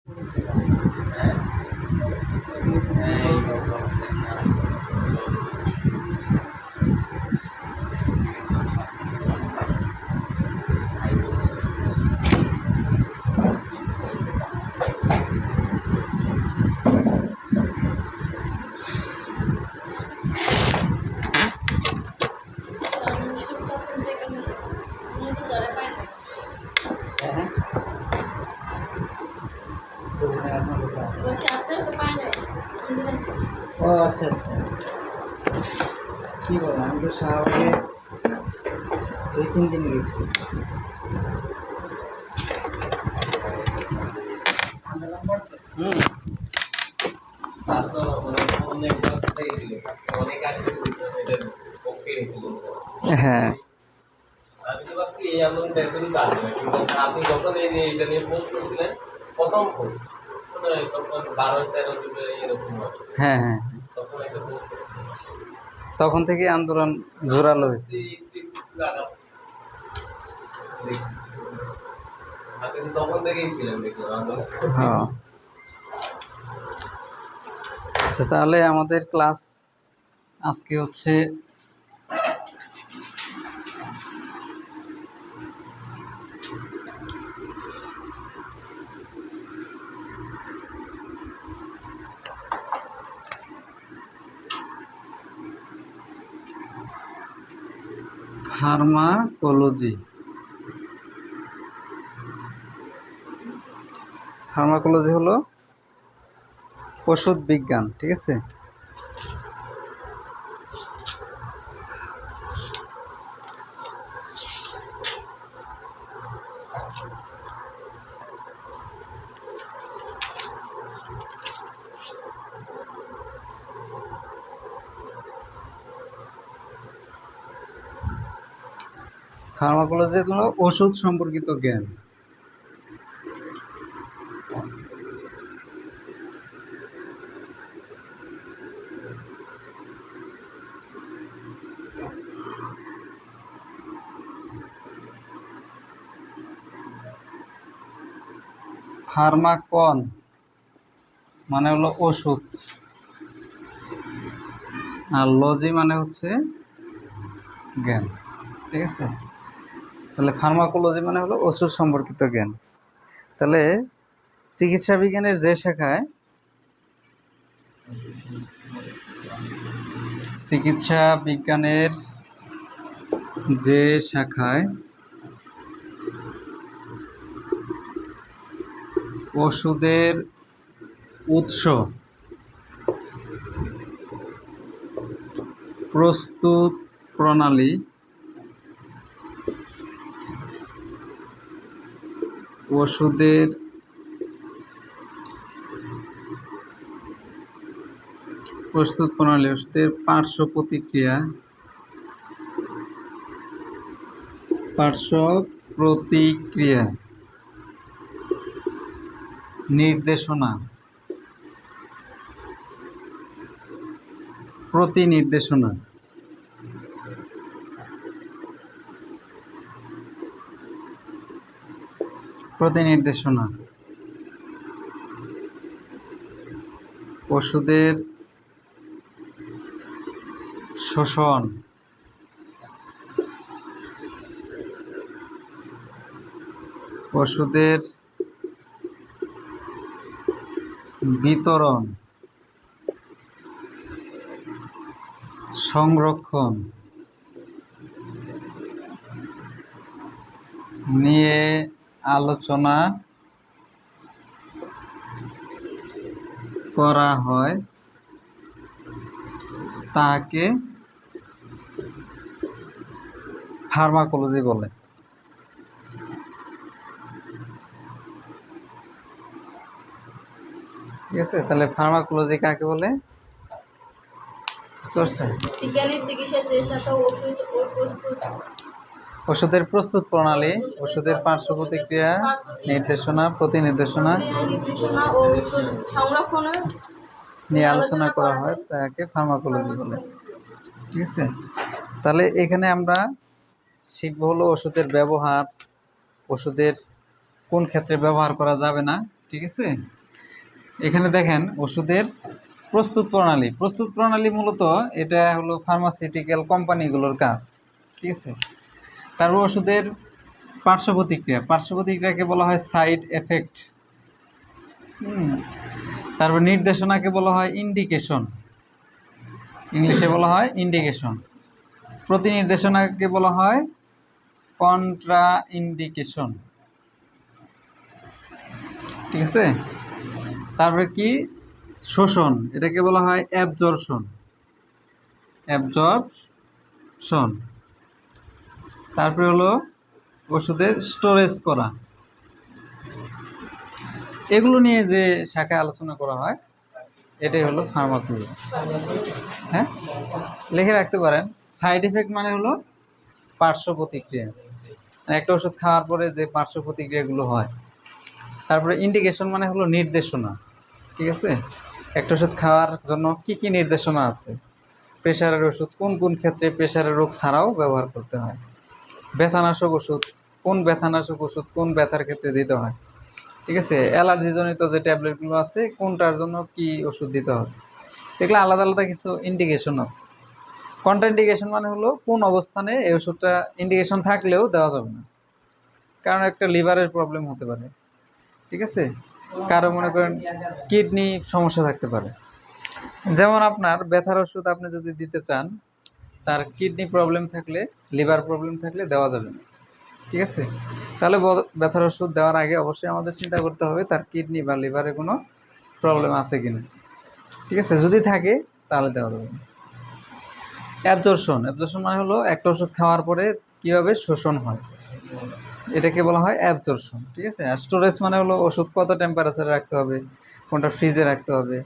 ও আচ্ছা আচ্ছা, কি বলেন, আমি তো শাহবাগে 2-3 দিন গেছি। হুম, হ্যাঁ আমি তো ভাবছি এই এমন বেতনই কাটবে না, কিন্তু আপনি যখন এইটা নিয়ে পোস্ট করছিলেন, প্রথম পোস্ট তখন 12-13 জুলে এরকম হবে, হ্যাঁ হ্যাঁ, তখন একটা পোস্ট করছিলেন। তখন থেকে আন্দোলন জোরালো হয়েছে। আপনি তো তখন থেকেই ছিলেন দেখলাম আন্দোলন। হ্যাঁ, আচ্ছা তাহলে আমাদের ক্লাস আজকে হচ্ছে ফার্মাকোলজি। ফার্মাকোলজি হলো ওষুধ বিজ্ঞান, ঠিক আছে। ফার্মাকোলজি হলো ওষুধ সম্পর্কিত জ্ঞান। ফার্মাকন মানে হলো ওষুধ, আর লজি মানে হচ্ছে জ্ঞান, ঠিক আছে। তাহলে ফার্মাকোলজি মানে হলো ওষুধ সম্পর্কিত জ্ঞান। তাহলে চিকিৎসা বিজ্ঞানের যে শাখায় চিকিৎসা বিজ্ঞানের যে শাখায় ওষুধের উৎস, প্রস্তুত প্রণালী, ওষুধের প্রস্তুত প্রণালী, ওষুধের পার্শ্ব প্রতিক্রিয়া, নির্দেশনা, প্রতিনির্দেশনা, প্রতিনির্দেশনা, ওষুধের শোষণ, ওষুধের বিতরণ, সংরক্ষণ নিয়ে আলোচনা করা হয়, তাকে ফার্মাকোলজি বলে। ঠিক আছে, তাহলে ফার্মাকোলজি কাকে বলে? ওষুধের প্রস্তুত প্রণালী, ওষুধের পার্শ্ব প্রতিক্রিয়া, নির্দেশনা, প্রতিনির্দেশনা নিয়ে আলোচনা করা হয়, তাকে ফার্মাকোলজি বলে। ঠিক আছে, তাহলে এখানে আমরা শিখবো হলো ওষুধের ব্যবহার, ওষুধের কোন ক্ষেত্রে ব্যবহার করা যাবে না, ঠিক ঠিক আছে। এখানে দেখেন ওষুধের প্রস্তুত প্রণালী মূলত এটা হলো ফার্মাসিউটিক্যাল কোম্পানিগুলোর কাজ, ঠিক আছে। তারপর ওষুধের পার্শ্ব প্রতিক্রিয়াকে বলা হয় সাইড এফেক্ট। তারপর নির্দেশনাকে বলা হয় ইন্ডিকেশন, ইংলিশে বলা হয় ইন্ডিকেশন। প্রতিনির্দেশনাকে বলা হয় কন্ট্রা ইন্ডিকেশন, ঠিক আছে। তারপরে কি শোষণ, এটাকে বলা হয় অ্যাবজর্পশন। তারপরে হলো ওষুধের স্টোরেজ করা। এগুলো নিয়ে যে শাখায় আলোচনা করা হয় এটাই হলো ফার্মাকোলজি। হ্যাঁ, লিখে রাখতে পারেন। সাইড এফেক্ট মানে হলো পার্শ্ব প্রতিক্রিয়া, একটা ওষুধ খাওয়ার পরে যে পার্শ্ব প্রতিক্রিয়াগুলো হয়। তারপরে ইন্ডিকেশন মানে হলো নির্দেশনা, ঠিক আছে। একটা ওষুধ খাওয়ার জন্য কি কি নির্দেশনা আছে, প্রেশারের ওষুধ কোন কোন ক্ষেত্রে প্রেশারের রোগ ছাড়াও ব্যবহার করতে হয়, ব্যথানাশক ওষুধ কোন ব্যথার ক্ষেত্রে দিতে হয়, ঠিক আছে। অ্যালার্জিজনিত যে ট্যাবলেটগুলো আছে কোনটার জন্য কি ওষুধ দিতে হবে, এগুলো আলাদা আলাদা কিছু ইন্ডিকেশন আছে। কন্ট্রাইন্ডিকেশন মানে হলো কোন অবস্থানে এই ওষুধটা ইন্ডিকেশন থাকলেও দেওয়া যাবে না, কারণ একটা লিভারের প্রবলেম হতে পারে, ঠিক আছে। কারো মনে করেন কিডনি সমস্যা থাকতে পারে। যেমন আপনার ব্যথার ওষুধ আপনি যদি দিতে চান, তার কিডনি প্রবলেম থাকলে, লিভার প্রবলেম থাকলে দেওয়া যাবে না, ঠিক আছে। তাহলে ব্যথার ওষুধ দেওয়ার আগে অবশ্যই আমাদের চিন্তা করতে হবে তার কিডনি বা লিভারে কোনো প্রবলেম আছে কিনা, ঠিক আছে। যদি থাকে তাহলে দেওয়া যাবে না। অ্যাবজর্পশন মানে হলো একটা ওষুধ খাওয়ার পরে কীভাবে শোষণ হয়, এটাকে বলা হয় অ্যাবজর্পশন, ঠিক আছে। আর স্টোরেজ মানে হলো ওষুধ কত টেম্পারেচারে রাখতে হবে, কোনটা ফ্রিজে রাখতে হবে,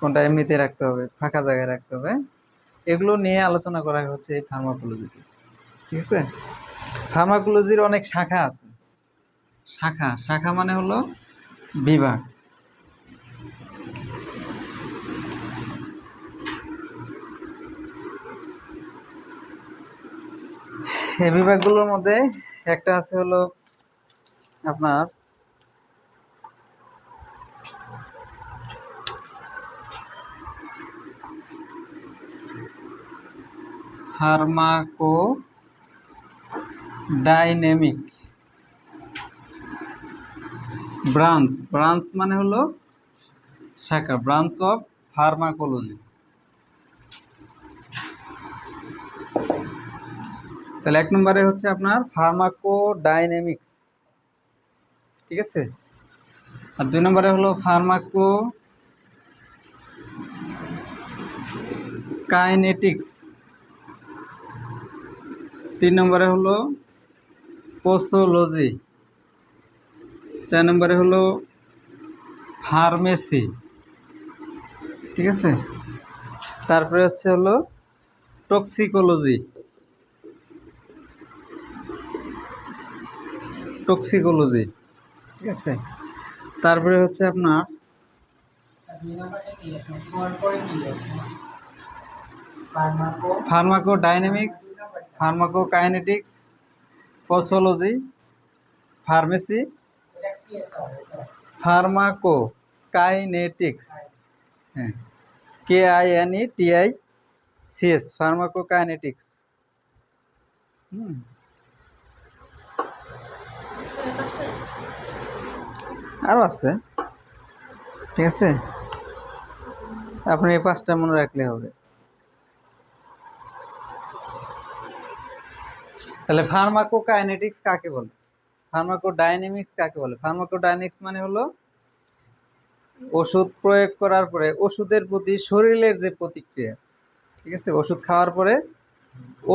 কোনটা এমনিতে রাখতে হবে, ফাঁকা জায়গায় রাখতে হবে, এগুলো নিয়ে আলোচনা করা হচ্ছে এই ফার্মাকোলজিতে, ঠিক আছে। ফার্মাকোলজির অনেক শাখা আছে। শাখা মানে হলো বিভাগ। এই বিভাগগুলোর মধ্যে একটা আছে হলো আপনার ফার্মাকো ডাইনামিক ব্রাঞ্চ মানে হলো শাখা, ব্রাঞ্চ অফ ফার্মাকোলজি। তাহলে 1 নম্বরে হচ্ছে আপনার ফার্মাকো ডাইনামিক্স, ঠিক আছে। আর 2 নম্বরে হলো ফার্মাকো কাইনেটিক্স। 3 নম্বরে হলো পোসোলজি। 4 নম্বরে হলো ফার্মেসি, ঠিক আছে। তারপরে হচ্ছে হলো টক্সিকোলজি, ঠিক আছে। তারপরে হচ্ছে আপনার pharmacodynamics, pharmacokinetics, posology, pharmacy, pharmacokinetics, হ্যাঁ, KINETICS, ফার্মাকো কাইনেটিক্স। আরও আছে, ঠিক আছে। আপনি এই 5টা মনে রাখলে হবে। তাহলে ফার্মাকো কাইনেটিক্স কাকে বলে, ফার্মাকো ডাইনামিক্স কাকে বলে? ফার্মাকো ডাইনামিক্স মানে হলো ওষুধ প্রয়োগ করার পরে ওষুধের প্রতি শরীরের যে প্রতিক্রিয়া, ঠিক আছে। ওষুধ খাওয়ার পরে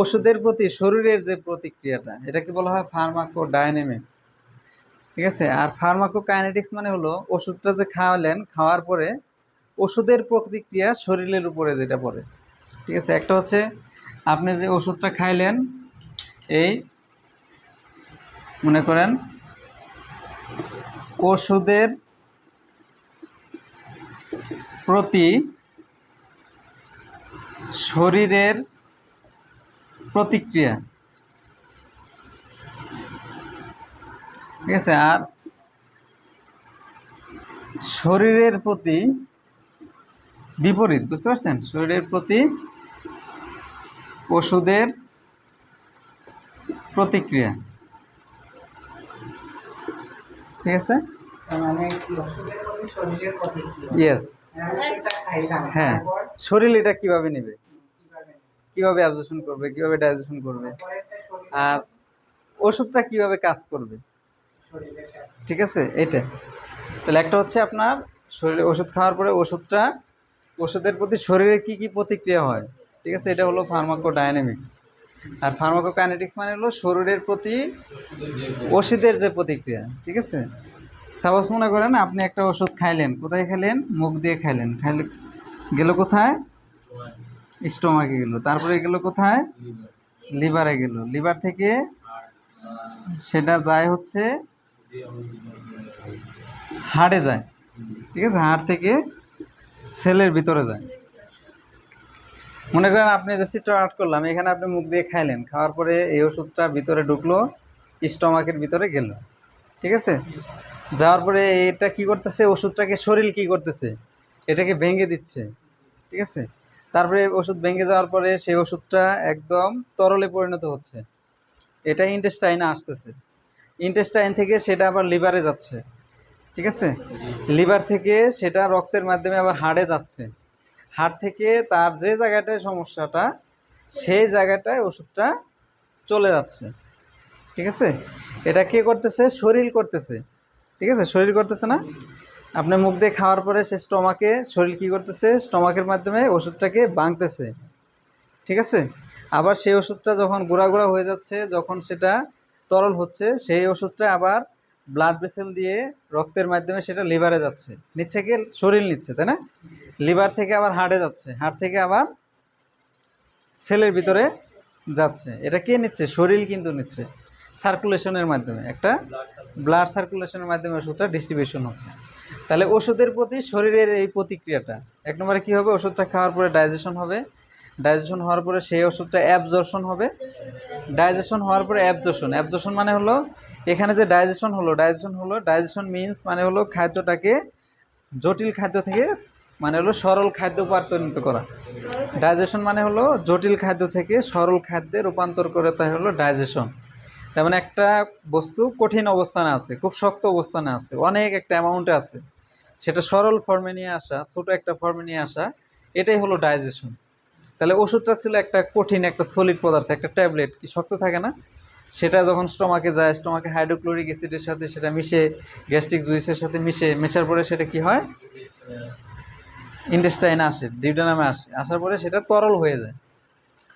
ওষুধের প্রতি শরীরের যে প্রতিক্রিয়াটা, এটাকে বলা হয় ফার্মাকো ডাইনামিক্স, ঠিক আছে। আর ফার্মাকো কাইনেটিক্স মানে হলো ওষুধটা যে খাওয়ালেন, খাওয়ার পরে ওষুধের প্রতিক্রিয়া শরীরের উপরে যেটা পড়ে, ঠিক আছে। একটা হচ্ছে আপনি যে ওষুধটা খাইলেন, এই মনে করেন ওষুধের প্রতি শরীরের প্রতিক্রিয়া, ঠিক আছে। আর শরীরের প্রতি বিপরীত, বুঝতে পারছেন? শরীরের প্রতি ওষুধের প্রতিক্রিয়া, ঠিক আছে? মানে কি ওষুধের প্রতি শরীরের প্রতিক্রিয়া? ইয়েস। আমি সেটা খাইলাম, হ্যাঁ, তারপর শরীর এটা কিভাবে নেবে, কিভাবে কিভাবে অ্যাবজর্পশন করবে, কিভাবে ডাইজেশন করবে, পরেরটা আর ওষুধটা কিভাবে কাজ করবে, শরীরের সাথে। ঠিক আছে? এটা তাহলে একটা হচ্ছে আপনার শরীরে ওষুধ খাওয়ার পরে ওষুধের প্রতি শরীরে কি কি প্রতিক্রিয়া হয়, ঠিক আছে? এটা হলো ফার্মাকোডাইনামিক্স। আর ফার্মাকোকাইনেটিক্স মানে হলো শরীরের প্রতি ওষুধের যে প্রতিক্রিয়া, ঠিক আছে? সাপোজ মনে করেন আপনি একটা ওষুধ খাইলেন, কোথায় খাইলেন? মুখ দিয়ে খাইলেন, খাইলে গেল কোথায়? স্টোমাকে গেল, তারপরে গেল কোথায়? লিভারে গেল, লিভার থেকে সেটা যায় হচ্ছে হাড়ে যায়, ঠিক আছে? হাড় থেকে সেলের ভিতরে যায়। মনে করেন আপনি যে চিত্র আর্ট করলাম, এখানে আপনি মুখ দিয়ে খাইলেন, খাওয়ার পরে এই ওষুধটা ভিতরে ঢুকলো, স্টোমাকের ভিতরে গেল, ঠিক আছে? যাওয়ার পরে এটা কি করতেছে? ওষুধটাকে শরীর কি করতেছে? এটাকে ভেঙে দিচ্ছে, ঠিক আছে? তারপরে ওষুধ ভেঙে যাওয়ার পরে সেই ওষুধটা একদম তরলে পরিণত হচ্ছে, এটা ইন্টেস্টাইনে আসতেছে, ইন্টেস্টাইন থেকে সেটা আবার লিভারে যাচ্ছে, ঠিক আছে? লিভার থেকে সেটা রক্তের মাধ্যমে আবার হাড়ে যাচ্ছে, হাড় থেকে তার যে জায়গাটায় সমস্যাটা সেই জায়গাটায় ওষুধটা চলে যাচ্ছে, ঠিক আছে? এটা কে করতেছে? শরীর করতেছে, ঠিক আছে? শরীর করতেছে না? আপনি মুখ দিয়ে খাওয়ার পরে সে স্টমাকে শরীর কী করতেছে? স্টমাকের মাধ্যমে ওষুধটাকে ভাঙতেছে, ঠিক আছে? আবার সেই ওষুধটা যখন গুঁড়া গুঁড়া হয়ে যাচ্ছে, যখন সেটা তরল হচ্ছে, সেই ওষুধটা আবার ব্লাড ভেসেল দিয়ে রক্তের মাধ্যমে সেটা লিভারে যাচ্ছে, নিচ্ছে কি? শরীর নিচ্ছে, তাই না? লিভার থেকে আবার হাড়ে যাচ্ছে, হাড় থেকে আবার সেলের ভিতরে যাচ্ছে। এটা কে নিচ্ছে? শরীর কিন্তু নিচ্ছে, সার্কুলেশনের মাধ্যমে, একটা ব্লাড সার্কুলেশনের মাধ্যমে ওষুধটা ডিস্ট্রিবিউশন হচ্ছে। তাহলে ওষুধের প্রতি শরীরের এই প্রতিক্রিয়াটা, এক নম্বরে কী হবে? ওষুধটা খাওয়ার পরে ডাইজেশন হবে, ডাইজেশন হওয়ার পরে সেই ওষুধটা অ্যাবজর্পশন হবে, ডাইজেশন হওয়ার পরে অ্যাবজর্পশন মানে হলো এখানে যে ডাইজেশন হলো, ডাইজেশন মিন্স মানে হলো খাদ্যটাকে জটিল খাদ্য থেকে মানে হলো সরল খাদ্য রূপান্তরিত করা। ডাইজেশন মানে হলো জটিল খাদ্য থেকে সরল খাদ্যে রূপান্তর করে, তাই হলো ডাইজেশন। তার মানে একটা বস্তু কঠিন অবস্থানে আছে, খুব শক্ত অবস্থানে আছে, অনেক একটা অ্যামাউন্টে আছে, সেটা সরল ফর্মে নিয়ে আসা, ছোটো একটা ফর্মে নিয়ে আসা, এটাই হলো ডাইজেশন। তাহলে ওষুধটা ছিল একটা কঠিন একটা সলিড পদার্থ, একটা ট্যাবলেট, কি শক্ত থাকে না? সেটা যখন স্টমাকে যায়, স্টমাকে হাইড্রোক্লোরিক অ্যাসিডের সাথে সেটা মিশে, গ্যাস্ট্রিক জুইসের সাথে মেশার পরে সেটা কি হয়? ইন্টেস্টাইনে আসে, ডিউডেনামে আসে, আসার পরে সেটা তরল হয়ে যায়।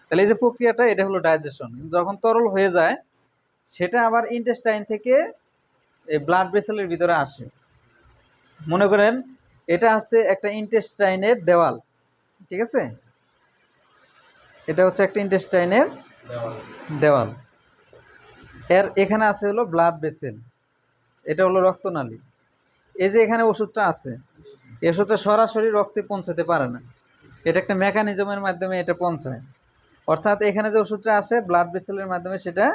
তাহলে এই যে প্রক্রিয়াটা, এটা হলো ডাইজেশন। যখন তরল হয়ে যায় সেটা আবার ইন্টেস্টাইন থেকে এই ব্লাড ভেসেলের ভিতরে আসে। মনে করেন এটা হচ্ছে একটা ইন্টেস্টাইনের দেওয়াল, ঠিক আছে? এটা হচ্ছে একটা ইন্টেস্টাইনের দেওয়াল, এর এখানে আছে হলো ব্লাড ভেসেল, এটা হলো রক্তনালী। এই যে এখানে ওষুধটা আছে, এই ওষুধটা সরাসরি রক্তে পৌঁছাতে পারে না, এটা একটা মেকানিজমের মাধ্যমে এটা পৌঁছায়। অর্থাৎ এখানে যে ওষুধটা আসে ব্লাড ভেসেলের মাধ্যমে সেটা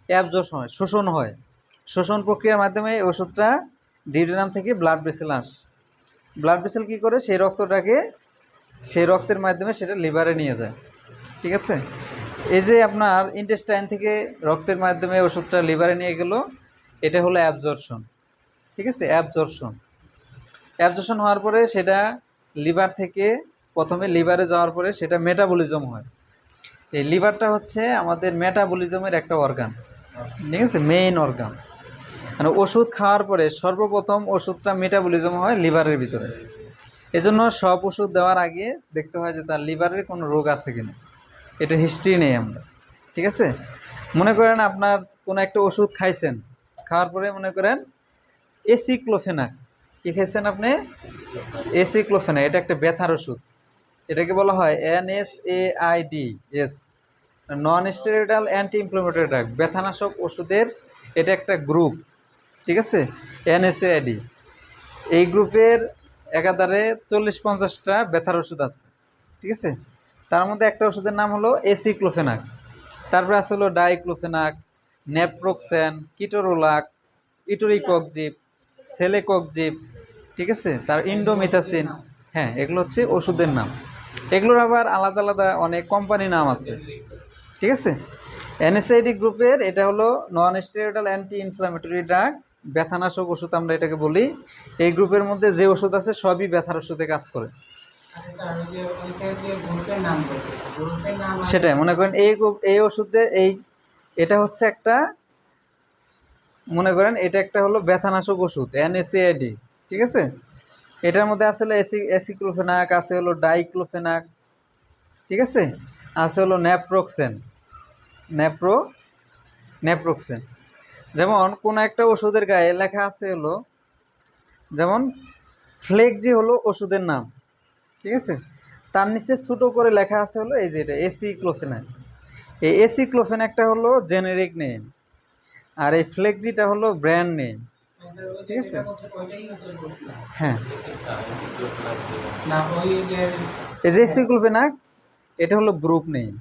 অ্যাবজর্পশন হয়, শোষণ হয়, শোষণ প্রক্রিয়ার মাধ্যমে ওষুধটা ডিউডেনাম থেকে ব্লাড ভেসেল আসে। ব্লাড ভেসেল কী করে? সেই রক্তটাকে সেই রক্তের মাধ্যমে সেটা লিভারে নিয়ে যায়, ঠিক আছে? এই যে আপনার ইন্টেস্টাইন থেকে রক্তের মাধ্যমে ওষুধটা লিভারে নিয়ে গেল, এটা হলো অ্যাবজর্পশন, ঠিক আছে? অ্যাবজর্পশন হওয়ার পরে সেটা লিভার থেকে প্রথমে লিভারে যাওয়ার পরে সেটা মেটাবলিজম হয়। এই লিভারটা হচ্ছে আমাদের মেটাবলিজমের একটা অর্গান, ঠিক আছে? Main organ. মানে ওষুধ খাওয়ার পরে সর্বপ্রথম ওষুধটা মেটাবলিজম হয় লিভারের ভিতরে। এজন্য সব ওষুধ দেওয়ার আগে দেখতে হয় যে তার লিভারের কোনো রোগ আছে কিনা, এটা হিস্ট্রি নেই আমরা, ঠিক আছে? মনে করেন আপনার কোনো একটা ওষুধ খাইছেন, খাওয়ার পরে মনে করেন এসিক্লোফেনাক, কী খাইছেন আপনি? এসিক্লোফেনাক, এটা একটা ব্যথার ওষুধ, এটাকে বলা হয় NSAID, non steroidal anti inflammatory drug, ব্যথানাশক ওষুধের এটা একটা গ্রুপ, ঠিক আছে? NSAID, এই গ্রুপের একাধারে 40-50টা ব্যথার ওষুধ আছে, ঠিক আছে? তার মধ্যে একটা ওষুধের নাম হলো এসিক্লোফেনাক, তারপরে আছে হলো ডাইক্লোফেনাক, নেপ্রোক্সেন, কিটোরোলাক, ইটোরিককজিব, সেলেককজিব, ঠিক আছে, তার ইন্ডোমিথাসিন, হ্যাঁ এগুলো হচ্ছে ওষুধের নাম। এগুলোর আবার আলাদা আলাদা অনেক কোম্পানি নাম আছে, ঠিক আছে। এনএসআইডি গ্রুপের এটা হলো non steroidal anti inflammatory drug, ব্যথানাশক ওষুধ আমরা এটাকে বলি। এই গ্রুপের মধ্যে যে ওষুধ আছে সবই ব্যথার ওষুধে কাজ করে। আচ্ছা স্যার, ওই যে ওইটা যে গ্রুপের নাম বলতে, গ্রুপের নাম সেটাই মনে করেন এই এই ওষুধে এটা হচ্ছে একটা, মনে করেন এটা একটা হলো ব্যথানাশক ওষুধ এনএসএআইডি, ঠিক আছে। এটার মধ্যে আছে হলো অ্যাসিক্লোফেনাক, আছে হলো ডাইক্লোফেনাক, ঠিক আছে, আছে হলো ন্যাপ্রোক্সেন, ন্যাপ্রোক্সেন। যেমন কোনো একটা ওষুধের গায়ে লেখা আছে হলো, যেমন ফ্লেক্সি হলো ওষুধের নাম, ঠিক আছে, তার নিচে ছোটো করে লেখা আছে হলো এই যে এটা এসিক্লোফেনাক। এই এসিক্লোফেনাকটা হলো জেনেরিক নেম, আর এই ফ্লেক্সিটা হলো ব্র্যান্ড নেম, ঠিক আছে। ওইটাই হচ্ছে গ্রুপ নাম। হ্যাঁ, না ওই যে এই যে এসিক্লোফেনাক এটা হলো গ্রুপ নেম,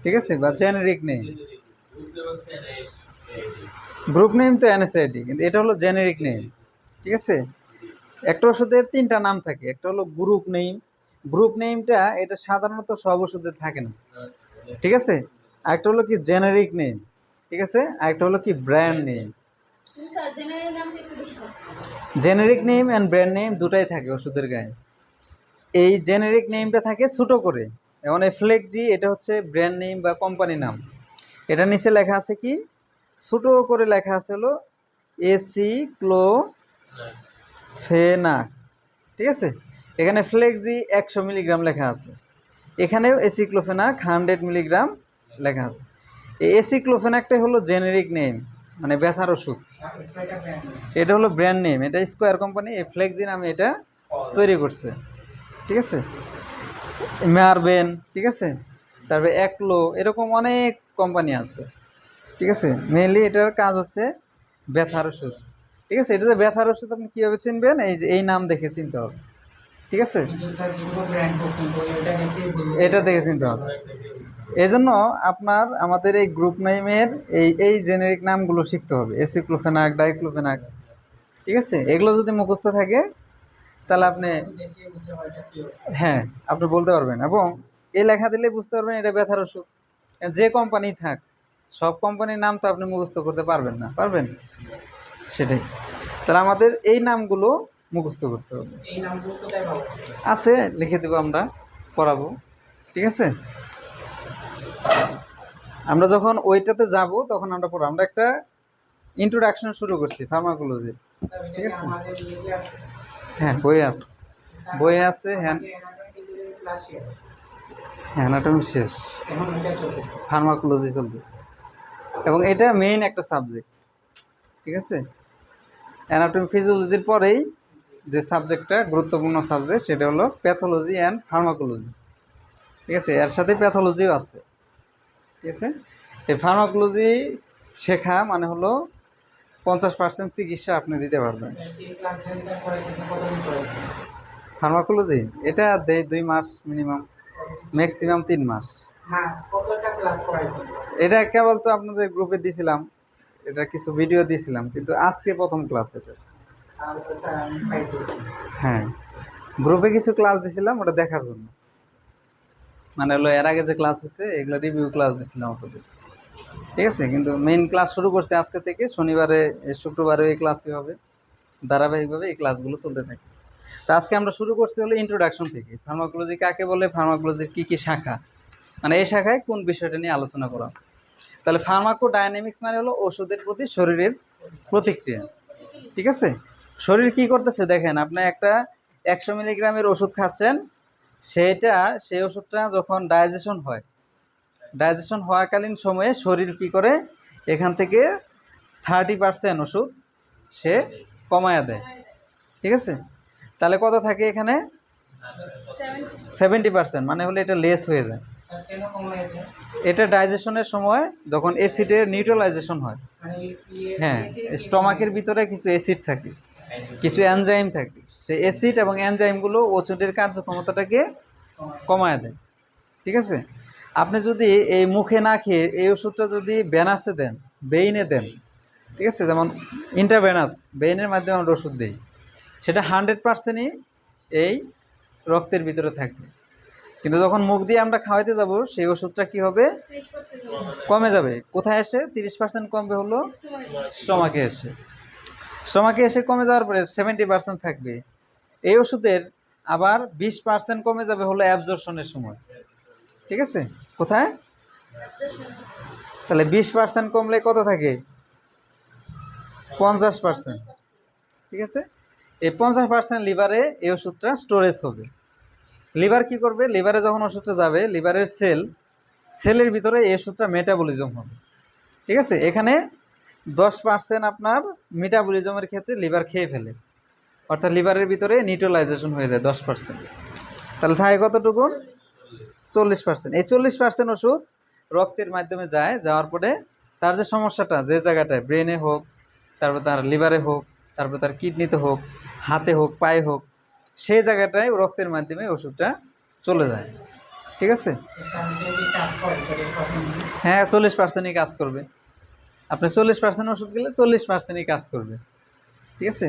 ঠিক আছে, বা জেনেরিক নেম। গ্রুপ নেম তো এনএসআইডি, কিন্তু এটা হলো জেনেরিক নেম, ঠিক আছে। একটা ওষুধের তিনটা নাম থাকে, একটা হলো গ্রুপ নেম, গ্রুপ নেমটা এটা সাধারণত সব ওষুধে থাকে না, ঠিক আছে। আরেকটা হলো কি জেনেরিক নেম, ঠিক আছে, আরেকটা হলো কি brand name. Generic name and brand name দুটাই থাকে ওষুধের গায়ে। এই জেনেরিক নেমটা থাকে ছোটো করে, যেমন এই ফ্লেক্সি এটা হচ্ছে ব্র্যান্ড নেম বা কোম্পানি নাম। এটা নিচে লেখা আছে কি ছোটো করে লেখা আছে হলো এসিক্লোফেনাক, ঠিক আছে। এখানে ফ্লেক্সি 100 মিলিগ্রাম লেখা আছে, এখানেও এসিক্লোফেনাক 100 মিলিগ্রাম লেখা আছে। এই এসিক্লোফেনাকটাই হলো জেনেরিক নেম, মানে ব্যথার ওষুধ। এটা ব্র্যান্ড নেম। এটা হলো ব্র্যান্ড নেম, এটা স্কোয়ার কোম্পানি এই ফ্লেক্সি নামে এটা তৈরি করছে, ঠিক আছে। মারবেন, ঠিক আছে, তারপরে একলো, এরকম অনেক কোম্পানি আছে, ঠিক আছে। মেনলি এটার কাজ হচ্ছে ব্যথার ওষুধ, ঠিক আছে। এটা যে ব্যথার ওষুধ আপনি কীভাবে চিনবেন, এই যে এই নাম দেখে চিনতে হবে, ঠিক আছে, কিন্তু স্যার যেগুলো ব্র্যান্ড বুকিং ওই ওটা দেখে এটা দেখে চিনতে হবে। এই জন্য আপনার আমাদের এই গ্রুপ নেমের এই জেনেরিক নামগুলো শিখতে হবে, এসিক্লোফেনাক, ডাইক্লোফেনাক, ঠিক আছে। এগুলো যদি মুখস্থ থাকে তাহলে আপনি, দেখে বুঝতে পারবে এটা কি ওষুধ। হ্যাঁ আপনি বলতে পারবেন, এবং এই লেখা দিলে বুঝতে পারবেন এটা ব্যথার ওষুধ। যে কোম্পানি থাক, সব কোম্পানির নাম তো আপনি মুখস্থ করতে পারবেন না, পারবেন, সেটাই। তাহলে আমাদের এই নামগুলো মুখস্থ করতে হবে। এই নামগুলো কোথায় পাবো? আছে, লিখে দেবো, আমরা পড়াবো, ঠিক আছে। আমরা যখন ওইটাতে যাব তখন আমরা পড়াবো। আমরা একটা ইন্ট্রোডাকশন শুরু করছি ফার্মাকোলজি, স্যার এটা ঠিক কি আছে। আমাদের ইয়েতে আছে? হ্যাঁ বই আছে, বই আছে, হ্যাঁ আমাদের anatomy ক্লাস শেষ। অ্যানাটমি শেষ, এখন ওইটা চলতেছে। ফার্মাকোলজি চলতেছে, এবং এটা মেইন একটা সাবজেক্ট, ঠিক আছে। অ্যানাটমি ফিজিওলজির পরেই যে সাবজেক্টটা গুরুত্বপূর্ণ সাবজেক্ট সেটা হলো প্যাথোলজি অ্যান্ড ফার্মাকোলজি, ঠিক আছে। এর সাথে প্যাথোলজিও আছে, ঠিক আছে। এই ফার্মাকোলজি শেখা মানে হলো 50% চিকিৎসা আপনি দিতে পারবেন। এই ক্লাস স্যার করাইতেছে কতদিন করাইছে? ফার্মাকোলজি এটা 2 মাস মিনিমাম, ম্যাক্সিমাম 3 মাস। হ্যাঁ, কতটা ক্লাস করাইছে স্যার? এটা কেবল তো আপনাদের গ্রুপে দিছিলাম, এটা কিছু ভিডিও দিছিলাম, কিন্তু আজকে প্রথম ক্লাস এটা। তাহলে তো স্যার আমি পাইতেছি। হ্যাঁ, গ্রুপে কিছু ক্লাস দিছিলাম ওটা দেখার জন্য, মানে হলো এর আগে যে ক্লাস হয়েছে এগুলো রিভিউ ক্লাস দিছিলাম আপনাদের, ঠিক আছে। কিন্তু মেইন ক্লাস শুরু করছে আজকে থেকে, শনিবারে শুক্রবারে এই ক্লাসই হবে, ধারাবাহিকভাবে এই ক্লাসগুলো চলতে থাকে। তো আজকে আমরা শুরু করছি হলো ইন্ট্রোডাকশন থেকে, ফার্মাকোলজি কাকে বলে, ফার্মাকোলজির কী কী শাখা, মানে এই শাখায় কোন বিষয়টা নিয়ে আলোচনা করা। তাহলে ফার্মাকোডাইনামিক্স মানে হলো ওষুধের প্রতি শরীরের প্রতিক্রিয়া, ঠিক আছে। শরীর কী করতেছে দেখেন, আপনি একটা 100 মিলিগ্রামের ওষুধ খাচ্ছেন, সেই ওষুধটা যখন ডাইজেশন হওয়াকালীন সময়ে শরীর কী করে, এখান থেকে 30% ওষুধ সে কমায়া দেয়, ঠিক আছে। তাহলে কত থাকে এখানে, 70%, মানে হলো এটা লেস হয়ে যায়। স্যার কেন কমাইছে? এটা ডাইজেশনের সময় যখন অ্যাসিডের নিউট্রালাইজেশন হয়, মানে হ্যাঁ স্টমাকের ভিতরে কিছু অ্যাসিড থাকে, কিছু এনজাইম থাকে, সেই অ্যাসিড এবং এনজাইমগুলো ওষুধের কার্যক্ষমতাটাকে কমায় দেয়, ঠিক আছে। আপনি যদি এই মুখে না খেয়ে এই ওষুধটা যদি ভেনাসে দেন, বেইনে দেন, ঠিক আছে, যেমন ইন্টারভেনাস বেইনের মাধ্যমে আমরা ওষুধ দিই, সেটা 100%ই এই রক্তের ভিতরে থাকবে। কিন্তু যখন মুখ দিয়ে আমরা খাওয়াইতে যাব সেই ওষুধটা কি হবে, কমে যাবে। কোথায় এসে 30% কমবে হলো স্টমাকে এসে। স্টমাকে এসে কমে যাওয়ার পরে 70% থাকবে। এই ওষুধের আবার 20% কমে যাবে হলো অ্যাবজর্পশনের সময়। ঠিক আছে, কোথায়? তাহলে 20% কমলে কত থাকে? 50%। ঠিক আছে, এই 50% লিভারে এই ওষুধটা স্টোরেজ হবে। লিভার কি করবে? লিভারে যখন ওষুধটা যাবে, লিভারের সেলের ভিতরে এই ওষুধটা মেটাবলিজম হবে। ঠিক আছে, এখানে 10% আপনার মেটাবলিজমের ক্ষেত্রে লিভার খেয়ে ফেলে, অর্থাৎ লিভারের ভিতরে নিউট্রালাইজেশন হয়ে যায় 10%। তাহলে থাকে কতটুকু? 40%। এই 40% ওষুধ রক্তের মাধ্যমে যায়, যাওয়ার পরে তার যে সমস্যাটা যে জায়গাটায়, ব্রেনে হোক, তারপর তার লিভারে হোক, তারপর তার কিডনিতে হোক, হাতে হোক, পায়ে হোক, সেই জায়গাটায় রক্তের মাধ্যমে ওষুধটা চলে যায়। ঠিক আছে, কাজ করে 40%? হ্যাঁ 40%ই কাজ করবে। আপনি 40% ওষুধ গেলে 40%ই কাজ করবে। ঠিক আছে,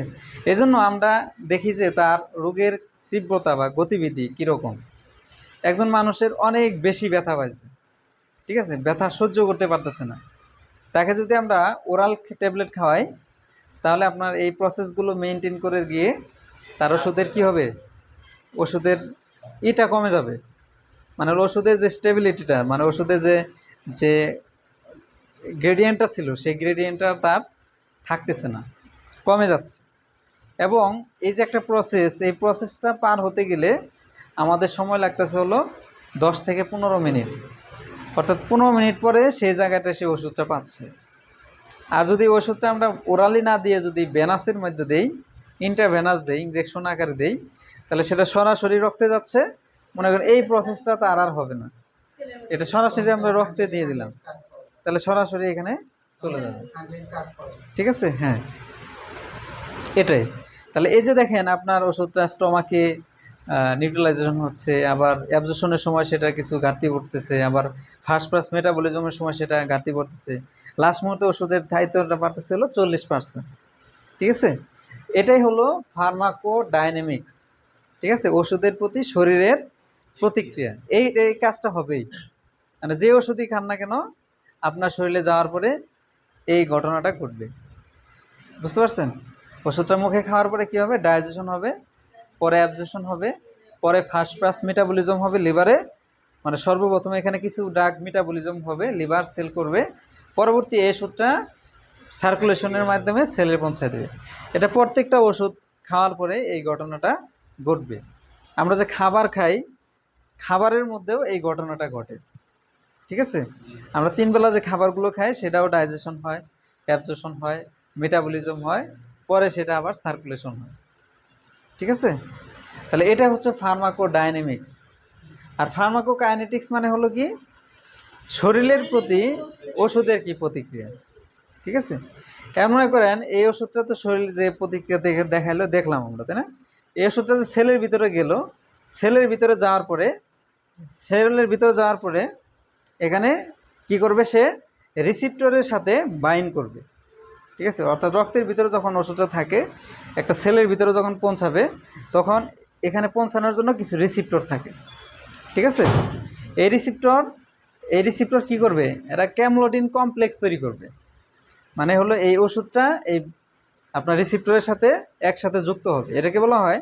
এই জন্য আমরা দেখি যে তার রোগের তীব্রতা বা গতিবিধি কীরকম। একজন মানুষের অনেক বেশি ব্যথা পাইছে, ঠিক আছে, ব্যথা সহ্য করতে পারতেছে না, তাকে যদি আমরা ওরাল ট্যাবলেট খাওয়াই তাহলে আপনার এই প্রসেসগুলো মেনটেন করে গিয়ে তার ওষুধের কি হবে, ওষুধের ইটা কমে যাবে। মানে ওষুধের যে স্টেবিলিটিটা, মানে ওষুধের যে গ্রেডিয়েন্টটা ছিল সেই গ্রেডিয়েন্টটা তার থাকতেছে না, কমে যাচ্ছে। এবং এই যে একটা প্রসেস, এই প্রসেসটা পার হতে গেলে আমাদের সময় লাগতেছে হলো 10 থেকে 15 মিনিট, অর্থাৎ 15 মিনিট পরে সেই জায়গাটা সে ওষুধটা পাচ্ছে। আর যদি ওষুধটা আমরা ওরালি না দিয়ে যদি ভেনাসের মধ্যে দেই, ইন্টারভেনাস দেই, ইঞ্জেকশন আকারে দেই, তাহলে সেটা সরাসরি রক্তে যাচ্ছে। মনে করেন এই প্রসেসটা তো আর হবে না, এটা সরাসরি আমরা রক্তে দিয়ে দিলাম, তাহলে সরাসরি এখানে চলে যাবে। ঠিক আছে, হ্যাঁ এটাই। তাহলে এই যে দেখেন আপনার ওষুধটা স্টমাকে নিউট্রালাইজেশন হচ্ছে, আবার অ্যাবজর্পশনের সময় সেটা কিছু ঘাটতি পড়তেছে, আবার ফার্স্ট পাস মেটাবলিজমের সময় সেটা ঘাটতি পড়তেছে, লাস্ট মুহূর্তে ওষুধের দায়িত্বটা পারতেছে হলো 40%। ঠিক আছে, এটাই হলো ফার্মাকোডাইনামিক্স। ঠিক আছে, ওষুধের প্রতি শরীরের প্রতিক্রিয়া, এই কাজটা হবেই। মানে যে ওষুধই খান না কেন আপনার শরীরে যাওয়ার পরে এই ঘটনাটা ঘটবে। বুঝতে পারছেন? ওষুধটা মুখে খাওয়ার পরে কী হবে, ডাইজেশন হবে, পরে অ্যাবজর্পশন হবে, পরে ফার্স্ট পাস মেটাবলিজম হবে লিভারে, মানে সর্বপ্রথমে এখানে কিছু ড্রাগ মেটাবলিজম হবে, লিভার সেল করবে, পরবর্তী এই ওষুধটা সার্কুলেশনের মাধ্যমে সেলে পৌঁছায় দেবে। এটা প্রত্যেকটা ওষুধ খাওয়ার পরে এই ঘটনাটা ঘটবে। আমরা যে খাবার খাই, খাবারের মধ্যেও এই ঘটনাটা ঘটে। ঠিক আছে, আমরা 3 বেলা যে খাবারগুলো খাই সেটাও ডাইজেশন হয়, অ্যাবজর্পশন হয়, মেটাবলিজম হয়, পরে সেটা আবার সার্কুলেশন হয়। ঠিক আছে, তাহলে এটা হচ্ছে ফার্মাকোডাইনামিক্স। আর ফার্মাকোকাইনেটিক্স মানে হলো কি, শরীরের প্রতি ওষুধের কি প্রতিক্রিয়া। ঠিক আছে, এমন মনে করেন এই ওষুধটা তো শরীর যে প্রতিক্রিয়া দেখাইলো দেখলাম আমরা, তাই না? এই ওষুধটা যে সেলের ভিতরে গেল, সেলের ভিতরে যাওয়ার পরে এখানে কি করবে, সে রিসিপ্টরের সাথে বাইন্ড করবে। ঠিক আছে, অর্থাৎ রক্তের ভিতরে যখন ওষুধটা থাকে, একটা সেলের ভিতরে যখন পৌঁছাবে তখন এখানে পৌঁছানোর জন্য কিছু রিসিপ্টর থাকে। ঠিক আছে, এই রিসিপ্টর কি করবে, এরা ক্যামলোডিন কমপ্লেক্স তৈরি করবে। মানে হলো এই ওষুধটা এই আপনার রিসিপ্টরের সাথে একসাথে যুক্ত হবে, এটাকে বলা হয়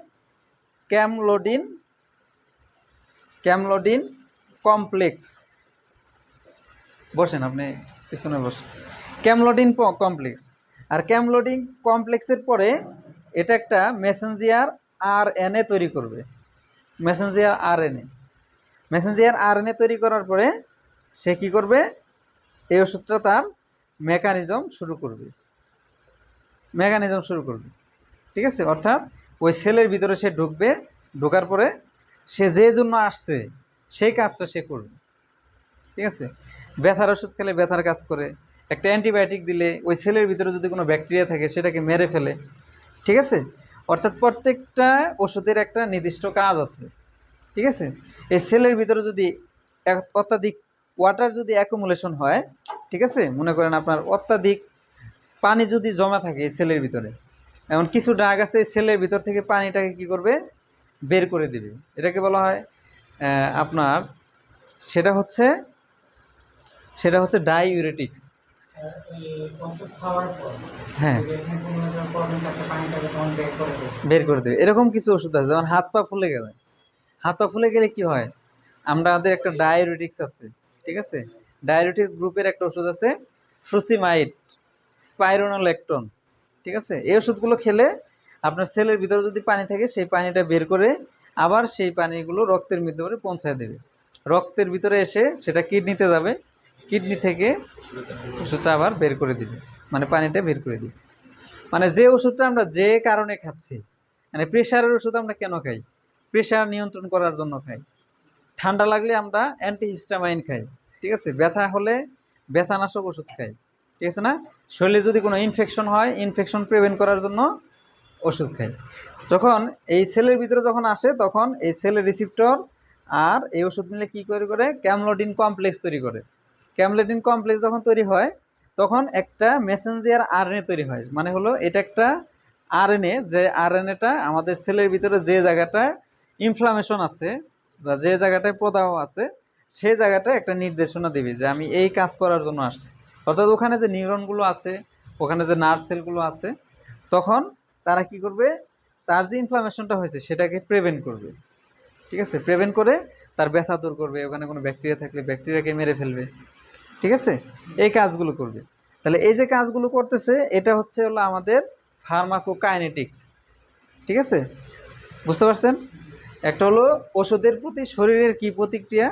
ক্যামলোডিন কমপ্লেক্স। বসেন, আপনি পিছনে বসেন। ক্যামলোডিন কমপ্লেক্স। আর ক্যামলোডিন কমপ্লেক্সের পরে এটা একটা মেসেঞ্জার আরএনএ তৈরি করবে। মেসেঞ্জার আরএনএ তৈরি করার পরে সে কি করবে, এই ওষুধটা তার মেকানিজম শুরু করবে। ঠিক আছে, অর্থাৎ ওই সেলের ভিতরে সে ঢুকবে, ঢোকার পরে সে যে জন্য আসছে সেই কাজটা সে করবে। ঠিক আছে, ব্যথার ওষুধ খেলে ব্যথার কাজ করে, একটা অ্যান্টিবায়োটিক দিলে ওই সেলের ভিতরে যদি কোনো ব্যাকটেরিয়া থাকে সেটাকে মেরে ফেলে। ঠিক আছে, অর্থাৎ প্রত্যেকটা ওষুধের একটা নির্দিষ্ট কাজ আছে। ঠিক আছে, এই সেলের ভিতরে যদি অত্যাধিক ওয়াটার যদি অ্যাকুমুলেশন হয়, ঠিক আছে, মনে করেন আপনার অত্যাধিক পানি যদি জমা থাকে এই সেলের ভিতরে, এমন কিছু ড্রাগ আছে সেলের ভিতর থেকে পানিটাকে কি করবে, বের করে দিবে। এটাকে বলা হয় আপনার সেটা হচ্ছে ডাইউরেটিক্স। ওষুধ খাওয়ার পর হ্যাঁ, যদি এখানে কোনো রকম প্রবলেম থাকে পানিটাকে তখন বের করে দেবে। বের করে দেবে। এরকম কিছু ওষুধ আছে, যেমন হাত পা ফুলে গেলে, হাত পা ফুলে গেলে কি হয়, আমাদের একটা ডায়াবেটিক্স আছে, ঠিক আছে, ডায়াবেটিক্স গ্রুপের একটা ওষুধ আছে ফ্রুসিমাইড, স্পাইরোনোলেকটন, ঠিক আছে। এই ওষুধগুলো খেলে আপনার সেলের ভিতরে যদি পানি থাকে সেই পানিটা বের করে আবার সেই পানিগুলো রক্তের ভিতরে পৌঁছায় দেবে, রক্তের ভিতরে এসে সেটা কিডনিতে যাবে, কিডনি থেকে ওষুধটা আবার বের করে দিবে, মানে পানিটা বের করে দিবে। মানে যে ওষুধটা আমরা যে কারণে খাচ্ছি, মানে প্রেশারের ওষুধ আমরা কেন খাই, প্রেশার নিয়ন্ত্রণ করার জন্য খাই। ঠান্ডা লাগলে আমরা অ্যান্টিহিস্টামাইন খাই, ঠিক আছে, ব্যথা হলে ব্যথানাশক ওষুধ খাই, ঠিক আছে না, শরীরে যদি কোনো ইনফেকশন হয় ইনফেকশন প্রিভেন্ট করার জন্য ওষুধ খাই। যখন এই সেলের ভিতরে যখন আসে তখন এই সেলের রিসিপ্টর আর এই ওষুধ মিলে কী করে ক্যামলোডিন কমপ্লেক্স তৈরি করে। ক্যামলোডিন কমপ্লেক্স যখন তৈরি হয় তখন একটা মেসেঞ্জার আরএনএ তৈরি হয়, মানে হলো এটা একটা আরএনএ, যে আরএনএটা আমাদের সেলের ভিতরে যে জায়গাটা ইনফ্লামেশন আছে বা যে জায়গাটায় প্রদাহ আছে সেই জায়গাটায় একটা নির্দেশনা দেবে যে আমি এই কাজ করার জন্য আসছি। অর্থাৎ ওখানে যে নিউরনগুলো আছে, ওখানে যে নার্ভ সেলগুলো আছে, তখন তারা কি করবে, তার যে ইনফ্লামেশনটা হয়েছে সেটাকে প্রিভেন্ট করবে, ঠিক আছে, প্রিভেন্ট করে তার ব্যথা দূর করবে, ওখানে কোনো ব্যাকটেরিয়া থাকলে ব্যাকটেরিয়াকে মেরে ফেলবে, ঠিক আছে, এই কাজগুলো করবে। তাহলে এই যে কাজগুলো করতেছে এটা হলো আমাদের ফার্মাকোকাইনেটিক্স, ঠিক আছে, বুঝতে পারছেন। একটা হলো ওষুধের প্রতি শরীরের কি প্রতিক্রিয়া,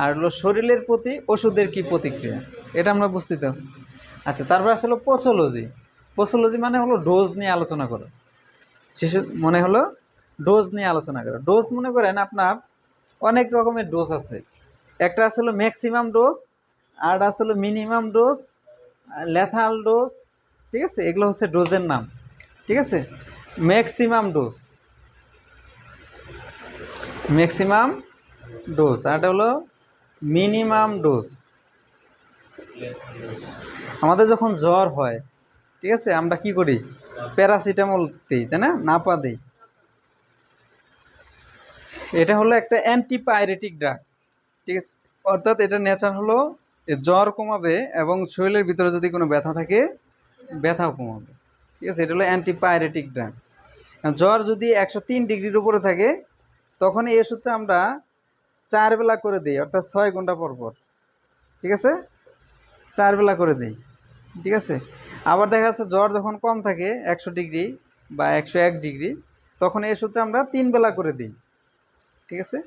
আর হলো শরীরের প্রতি ওষুধের কি প্রতিক্রিয়া, এটা আমরা বুঝতে তো। আচ্ছা, তারপর আসলে পোসোলজি। পোসোলজি মানে হলো ডোজ নিয়ে আলোচনা করা, শিশু মনে হলো ডোজ নিয়ে আলোচনা করা। ডোজ মনে করেন আপনার অনেক রকমের ডোজ আছে, একটা আসলে ম্যাক্সিমাম ডোজ, আর আসলে মিনিমাম ডোজ, লেথাল ডোজ, ঠিক আছে, এগুলো হচ্ছে ডোজের নাম, ঠিক আছে। ম্যাক্সিমাম ডোজ, ম্যাক্সিমাম ডোজ, আর এটা হলো মিনিমাম ডোজ। আমাদের যখন জ্বর হয়, ঠিক আছে, আমরা কি করি, প্যারাসিটামল দিই, তাই না, নাপা দিই, এটা হলো একটা অ্যান্টিপাইরেটিক ড্রাগ, ঠিক আছে, অর্থাৎ এটা নেচার হলো জ্বর কমাবে এবং শরীরের ভিতরে যদি কোনো ব্যথা থাকে ব্যথাও কমাবে, ঠিক আছে, এটা হলো অ্যান্টিপাইরেটিক ড্রাগ। জ্বর যদি 103 ডিগ্রির উপরে থাকে তখন এই ওষুধটা আমরা 4 বেলা করে দিই, অর্থাৎ 6 ঘন্টা পর পর, ঠিক আছে, 4 বেলা করে দিই, ঠিক আছে। আবার দেখা যাচ্ছে জ্বর যখন কম থাকে 100 ডিগ্রি বা 101 ডিগ্রি তখন এই ওষুধটা আমরা 3 বেলা করে দিই, ঠিক আছে।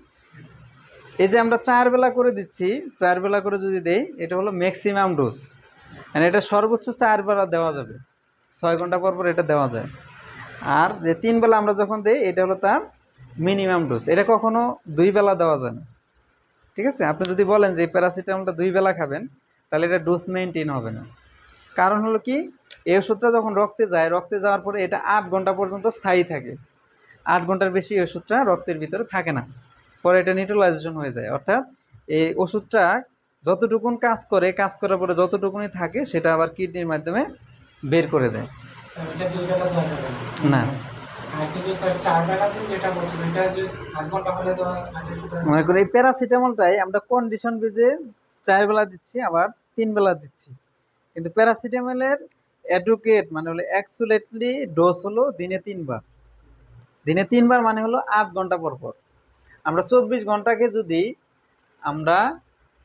এই যে আমরা 4 বেলা করে দিচ্ছি, 4 বেলা করে যদি দেই এটা হলো ম্যাক্সিমাম ডোজ, মানে এটা সর্বোচ্চ 4 বেলা দেওয়া যাবে, 6 ঘন্টা পর পর এটা দেওয়া যায়। আর যে 3 বেলা আমরা যখন দিই এটা হলো তার মিনিমাম ডোজ, এটা কখনো 2 বেলা দেওয়া যায় না, ঠিক আছে। আপনি যদি বলেন যে প্যারাসিটামলটা 2 বেলা খাবেন তাহলে এটা ডোজ মেনটেন হবে না। কারণ হলো কি, এই ওষুধটা যখন রক্তে যায়, রক্তে যাওয়ার পরে এটা 8 ঘন্টা পর্যন্ত স্থায়ী থাকে, 8 ঘন্টার বেশি ওষুধটা রক্তের ভিতরে থাকে না, পরে এটা নিউট্রালাইজেশন হয়ে যায়। অর্থাৎ এই ওষুধটা যতটুকুন কাজ করে, কাজ করার পরে যতটুকুনি থাকে সেটা আবার কিডনির মাধ্যমে বের করে দেয়। স্যার, এটা 2 বেলা দেওয়া যাবে না। না, আর কিন্তু স্যার 4 বেলা দিন যেটা বলছেন এটা যে 8 ঘন্টা হলে তো মনে করি এই প্যারাসিটামলটাই আমরা কন্ডিশন বেজে 4 বেলা দিচ্ছি আবার 3 বেলা দিচ্ছি, কিন্তু প্যারাসিটামলের অ্যাডভোকেট মানে হলো অ্যাকচুয়ালি ডোজ হলো দিনে 3 বার, দিনে 3 বার মানে হলো 8 ঘন্টা পর পর। আমরা 24 ঘন্টাকে যদি আমরা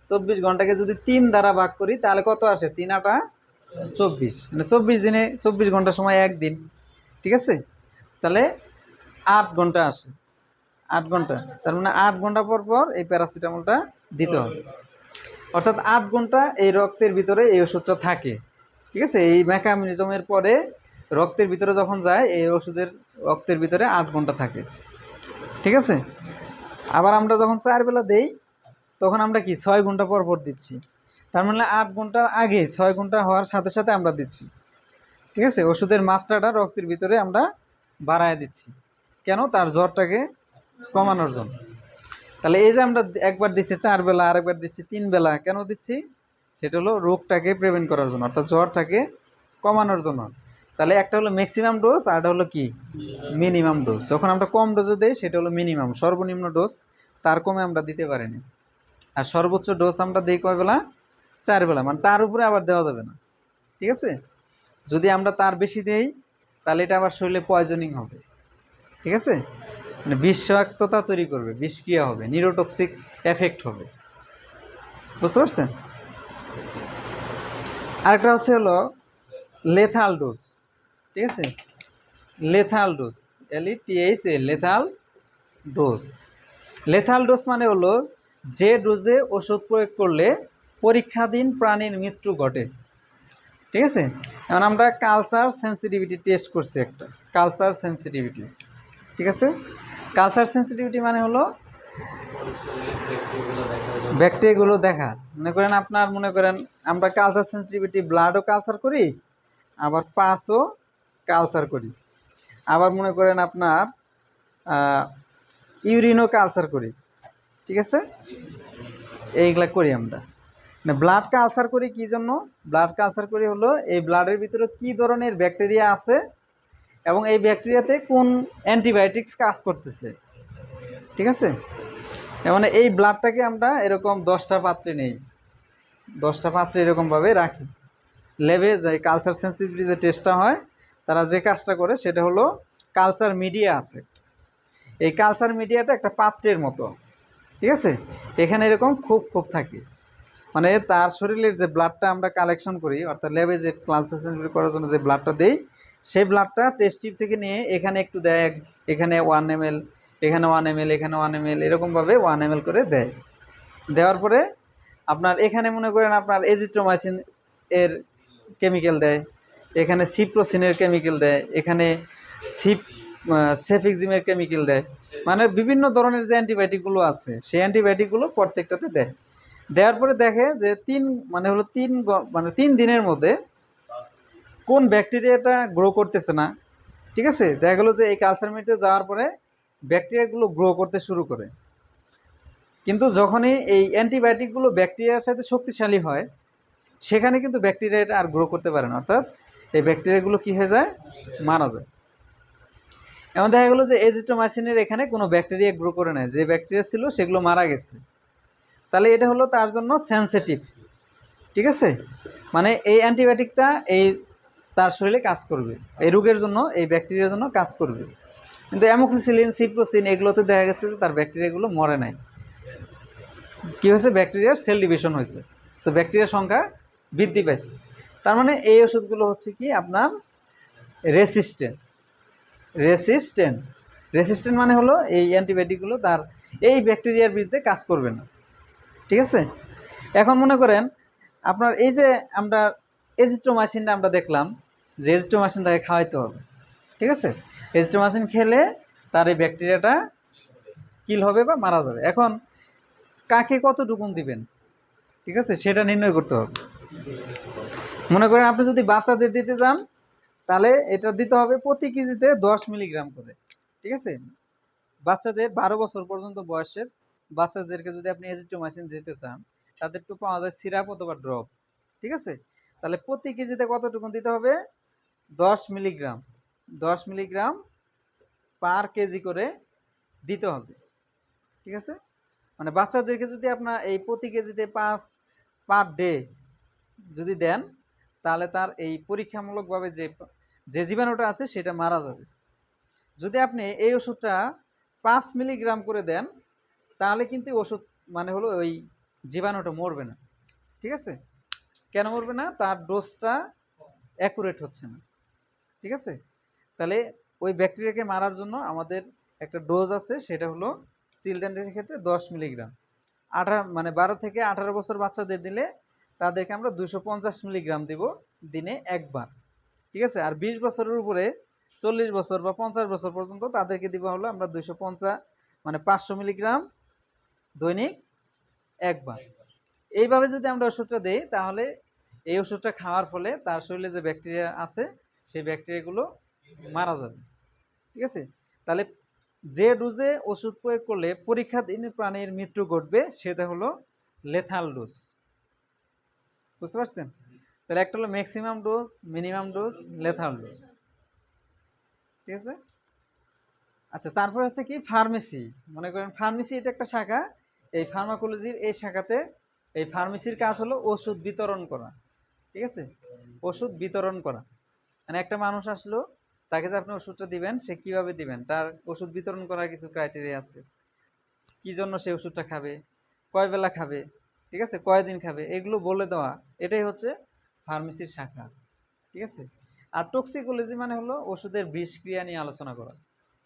24 ঘন্টাকে যদি 3 দ্বারা ভাগ করি তাহলে কত আসে, 3 8 24, মানে 24 দিনে 24 ঘন্টা সময় একদিন, ঠিক আছে, তাহলে 8 ঘন্টা আসে, 8 ঘন্টা, তার মানে 8 ঘন্টা পর পর এই প্যারাসিটামলটা দিতে হবে। অর্থাৎ 8 ঘন্টা এই রক্তের ভিতরে এই ওষুধটা থাকে, ঠিক আছে, এই মেকানিজমের পরে রক্তের ভিতরে যখন যায় এই ওষুধের রক্তের ভিতরে 8 ঘন্টা থাকে, ঠিক আছে। আবার আমরা যখন 4 বেলা দেই তখন আমরা কি 6 ঘন্টা পর পর দিচ্ছি, তার মানে 8 ঘন্টা আগে 6 ঘন্টা হওয়ার সাথে সাথে আমরা দিচ্ছি, ঠিক আছে, ওষুধের মাত্রাটা রক্তের ভিতরে আমরা বাড়ায় দিচ্ছি, কেন, তার জ্বরটাকে কমানোর জন্য। তাহলে এই যে আমরা একবার দিচ্ছি 4 বেলা, আরেকবার দিচ্ছি 3 বেলা, কেন দিচ্ছি, সেটা হলো রোগটাকে প্রিভেন্ট করার জন্য, অর্থাৎ জ্বরটাকে কমানোর জন্য। তাহলে একটা হলো ম্যাক্সিমাম ডোজ আর একটা হলো কি মিনিমাম ডোজ। যখন আমরা কম ডোজে দেই সেটা হলো মিনিমাম, সর্বনিম্ন ডোজ, তার কমে আমরা দিতে পারি না। আর সর্বোচ্চ ডোজ আমরা দিই কয় বেলা? 4 বেলা, মানে তার উপরে আবার দেওয়া যাবে না। ঠিক আছে, যদি আমরা তার বেশি দেই তাহলে এটা আবার শরীরে পয়জনিং হবে। ঠিক আছে, মানে বিষাক্ততা তৈরি করবে, বিষক্রিয়া হবে, নিউরোটক্সিক এফেক্ট হবে। বুঝতে পারছেন? আরেকটা হচ্ছে হলো লেথাল ডোজ। ঠিক আছে, lethal dose, LETHA, lethal dose. Lethal dose মানে হলো যে ডোজে ওষুধ প্রয়োগ করলে পরীক্ষাধীন প্রাণীর মৃত্যু ঘটে। ঠিক আছে, এখন আমরা কালচার সেন্সিটিভিটি টেস্ট করছি একটা, কালচার সেন্সিটিভিটি। ঠিক আছে, কালচার সেন্সিটিভিটি মানে হলো ব্যাকটেরিয়াগুলো দেখা। মনে করেন আপনার, মনে করেন আমরা কালচার সেন্সিটিভিটি ব্লাডও কালচার করি, আবার পাসও কালচার করি, আবার মনে করেন আপনার ইউরিনও কালচার করি। ঠিক আছে, এইগুলা করি আমরা। না, ব্লাড কালচার করি কী জন্য? ব্লাড কালচার করি হলো এই ব্লাডের ভিতরে কী ধরনের ব্যাকটেরিয়া আছে এবং এই ব্যাকটেরিয়াতে কোন অ্যান্টিবায়োটিক্স কাজ করতেছে। ঠিক আছে, মানে এই ব্লাডটাকে আমরা এরকম 10টা পাত্রে নেই, 10টা পাত্রে এরকমভাবে রাখি। ল্যাবে যাই কালচার সেন্সিটিভিটি যে টেস্টটা হয়, তারা যে কাজটা করে সেটা হলো কালচার মিডিয়া আছে। এই কালচার মিডিয়াটা একটা পাত্রের মতো। ঠিক আছে, এখানে এরকম খুব থাকে, মানে তার শরীরের যে ব্লাডটা আমরা কালেকশন করি, অর্থাৎ ল্যাবে যে কালচার সেন্সিটিভিটি করার জন্য যে ব্লাডটা দেই, সেই ব্লাডটা টেস্ট টিউব থেকে নিয়ে এখানে একটু দেয়, এখানে 1 ml, এখানে 1 ml, এখানে 1 ml, এরকমভাবে 1 ml করে দেয়। দেওয়ার পরে আপনার এখানে মনে করেন আপনার এজিথ্রোমাইসিন এর কেমিক্যাল দেয়, এখানে সিপ্রোসিনের কেমিক্যাল দেয়, এখানে সেফিক্সিমের কেমিক্যাল দেয়, মানে বিভিন্ন ধরনের যে অ্যান্টিবায়োটিকগুলো আছে সেই অ্যান্টিবায়োটিকগুলো প্রত্যেকটাতে দেয়। দেওয়ার পরে দেখে যে 3 দিনের মধ্যে কোন ব্যাকটেরিয়াটা গ্রো করতেছে না। ঠিক আছে, দেখা গেলো যে এই কালচার মিটে যাওয়ার পরে ব্যাকটেরিয়াগুলো গ্রো করতে শুরু করে, কিন্তু যখনই এই অ্যান্টিবায়োটিকগুলো ব্যাকটেরিয়ার সাথে শক্তিশালী হয়, সেখানে কিন্তু ব্যাকটেরিয়াটা আর গ্রো করতে পারে না, অর্থাৎ এই ব্যাকটেরিয়াগুলো কী হয়ে যায়? মারা যায়। এমন দেখা গেলো যে এজিথ্রোমাইসিনের এখানে কোনো ব্যাকটেরিয়া গ্রো করে নেয়, যে ব্যাকটেরিয়া ছিল সেগুলো মারা গেছে। তাহলে এটা হলো তার জন্য সেন্সিটিভ। ঠিক আছে, মানে এই অ্যান্টিবায়োটিকটা এই তার শরীরে কাজ করবে, এই রোগের জন্য, এই ব্যাকটেরিয়ার জন্য কাজ করবে। কিন্তু অ্যামোক্সিসিলিন, সিপ্রোসিন, এগুলোতে দেখা গেছে যে তার ব্যাকটেরিয়াগুলো মরে নাই। কী হয়েছে? ব্যাকটেরিয়ার সেল ডিভিশন হয়েছে, তো ব্যাকটেরিয়ার সংখ্যা বৃদ্ধি পাইছে। তার মানে এই ওষুধগুলো হচ্ছে কি আপনার রেসিস্ট্যান্ট। রেসিস্ট্যান্ট মানে হলো এই অ্যান্টিবায়োটিকগুলো তার এই ব্যাকটেরিয়ার বিরুদ্ধে কাজ করবে না। ঠিক আছে, এখন মনে করেন আপনার এই যে আমরা এজিথ্রোমাইসিনটা আমরা দেখলাম যে এজিথ্রোমাইসিন তাকে খাওয়াইতে হবে। ঠিক আছে, এজিথ্রোমাইসিন খেলে তার এই ব্যাকটেরিয়াটা কিল হবে বা মারা যাবে। এখন কাকে কতটুকুন দিবেন, ঠিক আছে, সেটা নির্ণয় করতে হবে। মনে করেন আপনি যদি বাচ্চাদের দিতে যান তাহলে এটা দিতে হবে প্রতি কেজিতে 10 মিলিগ্রাম করে। ঠিক আছে, বাচ্চাদের 12 বছর পর্যন্ত বয়সের বাচ্চাদেরকে যদি আপনি এজিথ্রোমাইসিন দিতে চান, তাদের তো পাওয়া যায় সিরাপ অথবা ড্রপ। ঠিক আছে, তাহলে প্রতি কেজিতে কতটুকু দিতে হবে? 10 মিলিগ্রাম, 10 মিলিগ্রাম পার কেজি করে দিতে হবে। ঠিক আছে, মানে বাচ্চাদেরকে যদি আপনার এই প্রতি কেজিতে 5 পার ডে যদি দেন, তাহলে তার এই পরীক্ষামূলকভাবে যে জীবাণুটা আছে সেটা মারা যাবে। যদি আপনি এই ওষুধটা 5 মিলিগ্রাম করে দেন, তাহলে কিন্তু ওষুধ মানে হলো ওই জীবাণুটা মরবে না। ঠিক আছে, কেন মরবে না? তার ডোজটা অ্যাকুরেট হচ্ছে না। ঠিক আছে, তাহলে ওই ব্যাকটেরিয়াকে মারার জন্য আমাদের একটা ডোজ আছে, সেটা হলো চিলড্রেনদের ক্ষেত্রে 10 মিলিগ্রাম। 12 থেকে 18 বছর বাচ্চাদের দিলে তাদেরকে আমরা 250 মিলিগ্রাম দিব দিনে একবার। ঠিক আছে, আর 20 বছরের উপরে 40 বছর বা 50 বছর পর্যন্ত তাদেরকে দিব হলো আমরা 250 মানে 500 মিলিগ্রাম দৈনিক একবার। এইভাবে যদি আমরা ওষুধটা দিই, তাহলে এই ওষুধটা খাওয়ার ফলে তার শরীরে যে ব্যাকটেরিয়া আছে সেই ব্যাকটেরিয়াগুলো মারা যাবে। ঠিক আছে, তাহলে যে ডোজে ওষুধ প্রয়োগ করলে পরীক্ষাধীন প্রাণীর মৃত্যু ঘটবে সেটা হলো লেথাল ডোজ। বুঝতে পারছেন? তাহলে একটা হলো maximum dose, minimum dose, lethal dose. ঠিক আছে। আচ্ছা, তারপরে হচ্ছে কি ফার্মেসি। মনে করেন ফার্মেসি এটা একটা শাখা। এই ফার্মাকোলজির এই শাখাতে এই ফার্মেসির কাজ হলো ওষুধ বিতরণ করা। ঠিক আছে, ওষুধ বিতরণ করা। মানে একটা মানুষ আসলো, তাকে যে আপনি ওষুধটা দিবেন, সে কিভাবে দিবেন, তার ওষুধ বিতরণ করার কিছু ক্রাইটেরিয়া আছে। কি জন্য সে ওষুধটা খাবে, কয় বেলা খাবে, ঠিক আছে, কয়দিন খাবে, এগুলো বলে দেওয়া, এটাই হচ্ছে ফার্মেসির শাখা। ঠিক আছে। আর টক্সিকোলজি মানে হলো ওষুধের বিষক্রিয়া নিয়ে আলোচনা করা।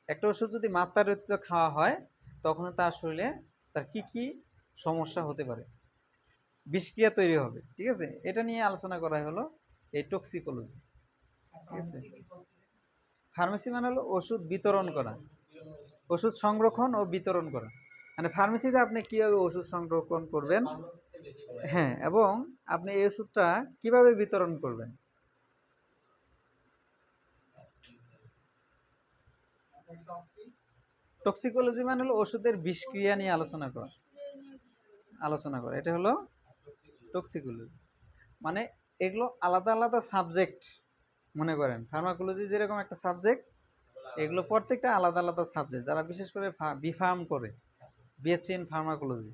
একটা ওষুধ যদি মাত্রাতিরিক্ত খাওয়া হয়, তখন তার শরীরে তার কি কি সমস্যা হতে পারে, বিষক্রিয়া তৈরি হবে। ঠিক আছে, এটা নিয়ে আলোচনা করা হলো এই টক্সিকোলজি। ঠিক আছে। ফার্মেসি মানে হলো ওষুধ বিতরণ করা, ওষুধ সংরক্ষণ ও বিতরণ করা। মানে ফার্মেসিতে আপনি কীভাবে ওষুধ সংরক্ষণ করবেন, ফার্মাসিস্টে বেশি করে। হ্যাঁ, এবং আপনি এই ওষুধটা কিভাবে বিতরণ করবেন। টক্সিকোলজি মানে হলো ওষুধের বিষক্রিয়া নিয়ে আলোচনা করা, এটা হলো টক্সিকোলজি। মানে এগুলো আলাদা আলাদা সাবজেক্ট। মনে করেন ফার্মাকোলজি যেরকম একটা সাবজেক্ট, এগুলো প্রত্যেকটা আলাদা আলাদা সাবজেক্ট। যারা বিশেষ করে বিফার্ম করে, বিএসসি ইন ফার্মাকোলজি,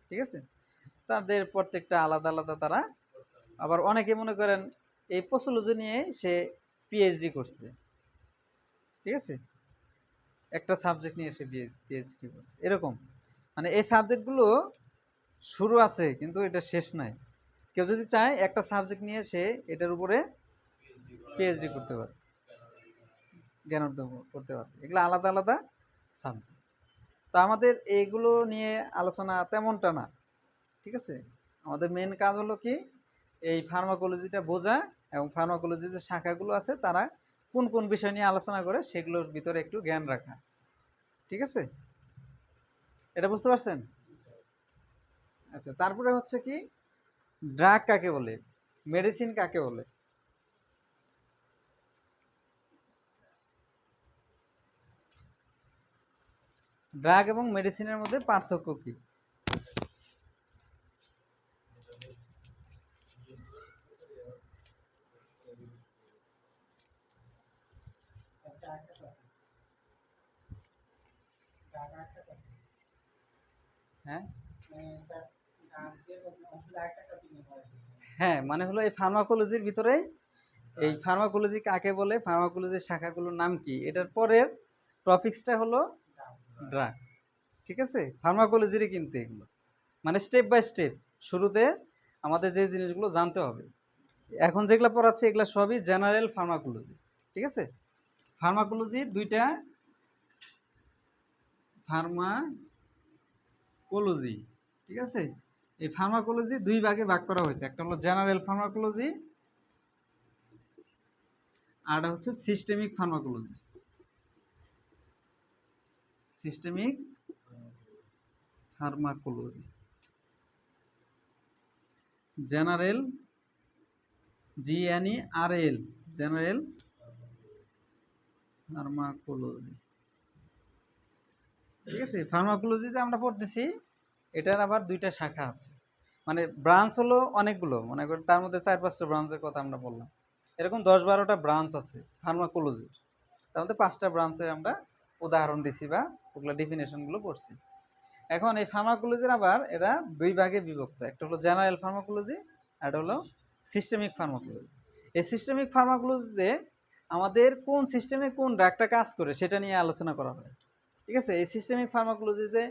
ঠিক আছে, তাদের প্রত্যেকটা আলাদা আলাদা তারা। আবার অনেকে মনে করেন এই পসোলজি নিয়ে সে পিএইচডি করছে, ঠিক আছে, একটা সাবজেক্ট নিয়ে সে পিএইচডি করছে, এরকম। মানে এই সাবজেক্টগুলো শুরু আছে কিন্তু এটা শেষ নাই। কেউ যদি চায় একটা সাবজেক্ট নিয়ে সে এটার উপরে পিএইচডি করতে পারে, জ্ঞান অর্জন করতে পারে। এগুলো আলাদা আলাদা সাবজেক্ট। তো আমাদের এইগুলো নিয়ে আলোচনা তেমনটা না। ঠিক আছে, আমাদের মেন কাজ হলো কি এই ফার্মাকোলজিটা বোঝা, এবং ফার্মাকোলজির যে শাখাগুলো আছে তারা কোন কোন বিষয় নিয়ে আলোচনা করে সেগুলোর ভিতরে একটু জ্ঞান রাখা। ঠিক আছে, এটা বুঝতে পারছেন? আচ্ছা, তারপরে হচ্ছে কি ড্রাগ কাকে বলে, মেডিসিন কাকে বলে। ড্রাগ এবং মেডিসিনের মধ্যে পার্থক্য কি? হ্যাঁ হ্যাঁ, মানে হলো এই ফার্মাকোলজির ভিতরে এই ফার্মাকোলজি কাকে বলে, ফার্মাকোলজির শাখাগুলোর নাম কি, এটার পরের টপিক্সটা হলো ড্রাগ। ঠিক আছে, ফার্মাকোলজিরই কিন্তু এগুলো মানে স্টেপ বাই স্টেপ শুরুতে আমাদের যে জিনিসগুলো জানতে হবে। এখন যেগুলো পড়াচ্ছে এগুলো সবই জেনারেল ফার্মাকোলজি। ঠিক আছে, ফার্মাকোলজির দুইটা ফার্মাকোলজি, ঠিক আছে, এই ফার্মাকোলজি দুই ভাগে ভাগ করা হয়েছে। একটা হলো জেনারেল ফার্মাকোলজি, আর হচ্ছে systemic pharmacology. Systemic pharmacology, general GNERL, general pharmacology. ঠিক আছে, ফার্মাকোলজি যে আমরা পড়তেছি এটার আবার দুইটা শাখা আছে। মানে ব্রাঞ্চ হলো অনেকগুলো, মনে করেন তার মধ্যে 4-5টা ব্রাঞ্চের কথা আমরা বললাম। এরকম 10-12টা ব্রাঞ্চ আছে ফার্মাকোলজির। তার মধ্যে 5টা ব্রাঞ্চের আমরা উদাহরণ দিছি বা ওগুলো ডেফিনেশনগুলো পড়ছি। এখন এই ফার্মাকোলজির আবার এরা দুই ভাগে বিভক্ত, একটা হলো জেনারেল ফার্মাকোলজি, আর একটা হলো সিস্টেমিক ফার্মাকোলজি। এই সিস্টেমিক ফার্মাকোলজিতে আমাদের কোন সিস্টেমে কোন ড্রাগটা কাজ করে সেটা নিয়ে আলোচনা করা হয়। ঠিক আছে, এই সিস্টেমিক ফার্মাকোলজিতে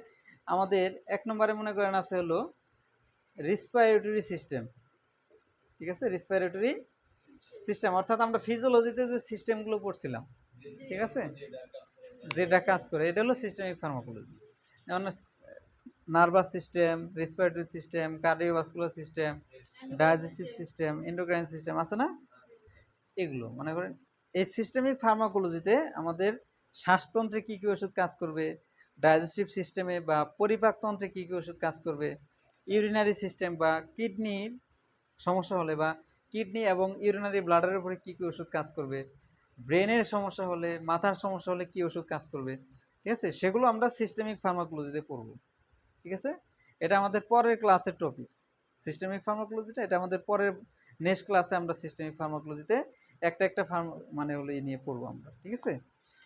আমাদের 1 নম্বরে মনে করেন আছে হলো রেসপিরেটরি সিস্টেম। ঠিক আছে, রেসপিরেটরি সিস্টেম অর্থাৎ আমরা ফিজিওলজিতে যে সিস্টেমগুলো পড়ছিলাম, ঠিক আছে, যেটা কাজ করে এটা হলো সিস্টেমিক ফার্মাকোলজি। যেমন nervous system, respiratory system, cardiovascular system, digestive system, endocrine system আছে না, এগুলো মনে করেন এই সিস্টেমিক ফার্মাকোলজিতে আমাদের শ্বাসতন্ত্রে কী কী ওষুধ কাজ করবে, ডাইজেস্টিভ সিস্টেমে বা পরিপাকতন্ত্রে কী কী ওষুধ কাজ করবে, ইউরিনারি সিস্টেম বা কিডনির সমস্যা হলে বা কিডনি এবং ইউরিনারি ব্লাডারের উপরে কী কী ওষুধ কাজ করবে, ব্রেনের সমস্যা হলে, মাথার সমস্যা হলে কী ওষুধ কাজ করবে, ঠিক আছে, সেগুলো আমরা সিস্টেমিক ফার্মাকোলজিতে পড়ব। ঠিক আছে, এটা আমাদের পরের ক্লাসের টপিকস। সিস্টেমিক ফার্মাকোলজিটা এটা আমাদের পরের নেক্সট ক্লাসে আমরা সিস্টেমিক ফার্মাকোলজিতে একটা একটা মানে হলো এই নিয়ে পড়বো আমরা। ঠিক আছে,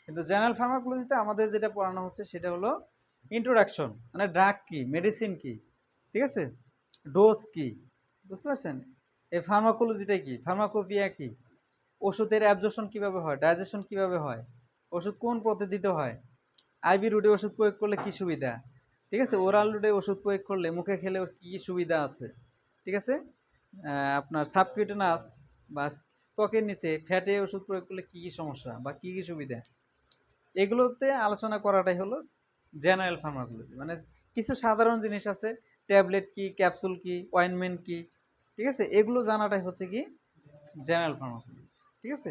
কিন্তু জেনারেল ফার্মাকোলজিতে আমাদের যেটা পড়ানো হচ্ছে সেটা হলো ইন্ট্রোডাকশন, মানে ড্রাগ কি, মেডিসিন কি, ঠিক আছে, ডোজ কি, বুঝতে পারছেন, এই ফার্মাকোলজিটা কি, ফার্মাকোপিয়া কি, ওষুধের অ্যাবজর্পশন কীভাবে হয়, ডাইজেশন কীভাবে হয়, ওষুধ কোন পদ্ধতিতে হয়, আইভি রুটে ওষুধ প্রয়োগ করলে কী সুবিধা, ঠিক আছে, ওরাল রুটে ওষুধ প্রয়োগ করলে মুখে খেলে ওর কী সুবিধা আছে, ঠিক আছে, আপনার সাবকিউটেনাস বা ত্বকের নিচে ফ্যাটে ওষুধ প্রয়োগ করলে কী কী সমস্যা বা কী কী সুবিধা, এগুলোতে আলোচনা করাটাই হলো জেনারেল ফার্মাকোলজি। মানে কিছু সাধারণ জিনিস আছে, ট্যাবলেট কি, ক্যাপসুল কি, অয়েনমেন্ট কি, ঠিক আছে, এগুলো জানাটাই হচ্ছে কি জেনারেল ফার্মাকোলজি, ঠিক আছে।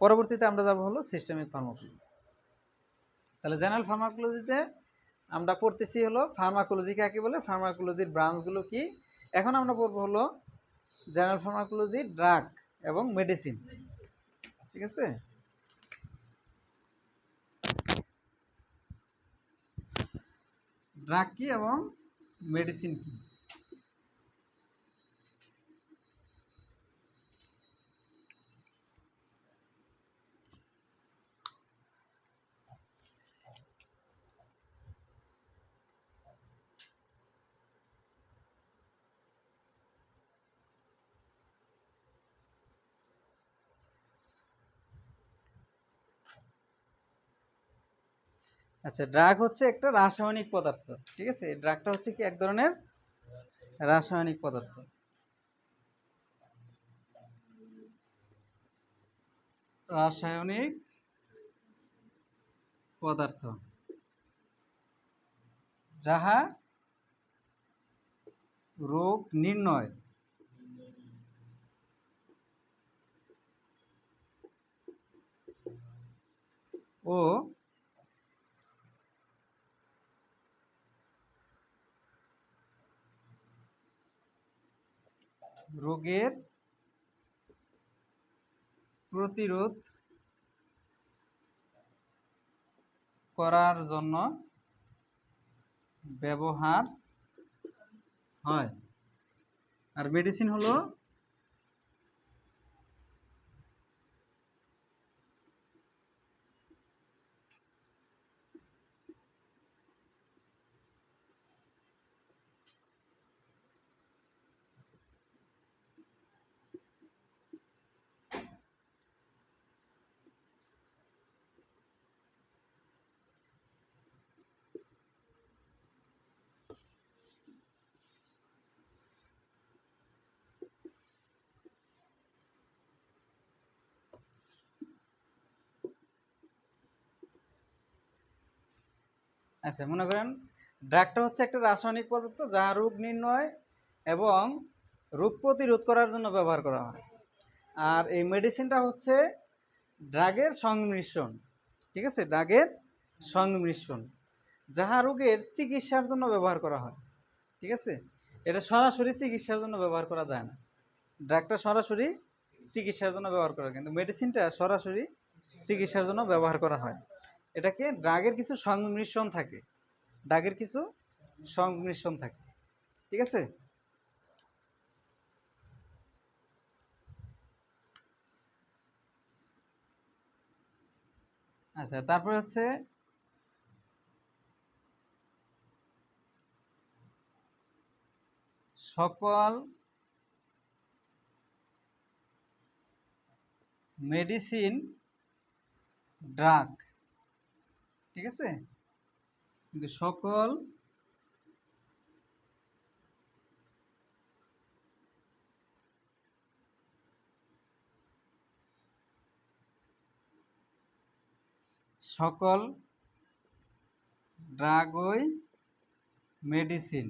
পরবর্তীতে আমরা যাব হলো সিস্টেমিক ফার্মাকোলজি। তাহলে জেনারেল ফার্মাকোলজিতে আমরা পড়তেছি হলো ফার্মাকোলজি কাকে বলে, ফার্মাকোলজির ব্রাঞ্চগুলো কি। এখন আমরা পড়বো হলো জেনারেল ফার্মাকোলজি, ড্রাগ এবং মেডিসিন, ঠিক আছে। ড্রাগ কি এবং মেডিসিন কি। আচ্ছা, ড্রাগ হচ্ছে একটা রাসায়নিক পদার্থ, ঠিক আছে, ড্রাগটা হচ্ছে কি এক ধরনের রাসায়নিক পদার্থ। রাসায়নিক পদার্থ যাহা রোগ নির্ণয় ও রোগের প্রতিরোধ করার জন্য ব্যবহার হয়। আর মেডিসিন হলো আচ্ছা, মনে করেন ড্রাগটা হচ্ছে একটা রাসায়নিক পদার্থ যা রোগ নির্ণয় এবং রোগ প্রতিরোধ করার জন্য ব্যবহার করা হয়। আর এই মেডিসিনটা হচ্ছে ড্রাগের সংমিশ্রণ, ঠিক আছে, ড্রাগের সংমিশ্রণ যাহা রোগের চিকিৎসার জন্য ব্যবহার করা হয়, ঠিক আছে। এটা সরাসরি চিকিৎসার জন্য ব্যবহার করা যায় না। ড্রাগটা সরাসরি চিকিৎসার জন্য ব্যবহার করা হয়, কিন্তু মেডিসিনটা সরাসরি চিকিৎসার জন্য ব্যবহার করা হয়। এটাকে ড্রাগের কিছু সংমিশ্রণ থাকে, ড্রাগের কিছু সংমিশ্রণ থাকে, ঠিক আছে। আচ্ছা, তারপরে হচ্ছে সকল মেডিসিন ড্রাগ, ঠিক আছে, কিন্তু সকল সকল ড্রাগই মেডিসিন,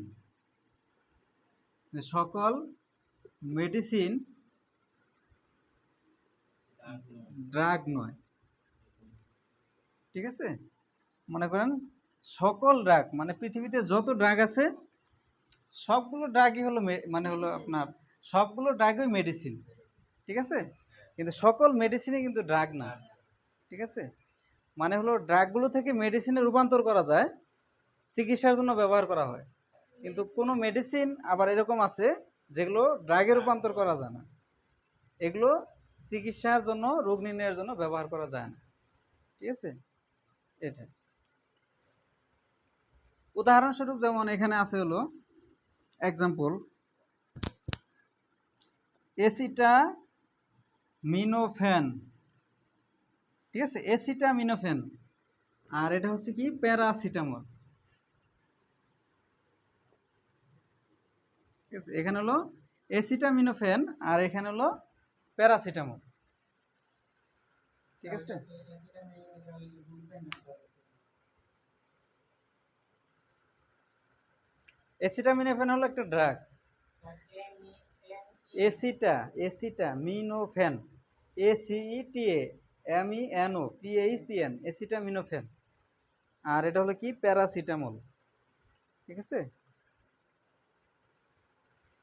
সকল মেডিসিন ড্রাগ নয়, ঠিক আছে। মনে করেন সকল ড্রাগ মানে পৃথিবীতে যত ড্রাগ আছে সবগুলো ড্রাগই হলো মানে হলো আপনার সবগুলো ড্রাগই মেডিসিন, ঠিক আছে, কিন্তু সকল মেডিসিনই কিন্তু ড্রাগ না, ঠিক আছে। মানে হলো ড্রাগগুলো থেকে মেডিসিনে রূপান্তর করা যায়, চিকিৎসার জন্য ব্যবহার করা হয়, কিন্তু কোনো মেডিসিন আবার এরকম আছে যেগুলো ড্রাগে রূপান্তর করা যায় না, এগুলো চিকিৎসার জন্য, রোগ নির্ণয়ের জন্য ব্যবহার করা যায় না, ঠিক আছে। এটা উদাহরণস্বরূপ যেমন এখানে আছে হলো এক্সাম্পল এসিটামিনোফেন, ঠিক আছে, এসিটামিনোফেন। আর এটা হচ্ছে কি প্যারাসিটামল, ঠিক আছে। এখানে হলো এসিটামিনোফেন আর এখানে হলো প্যারাসিটামল, ঠিক আছে। এসিটামিনোফেন হলো একটা ড্রাগ। এসিটামিনোফেন, ACETAMENOPHEN, এসিটামিনোফেন। আর এটা হলো কি প্যারাসিটামল, ঠিক আছে।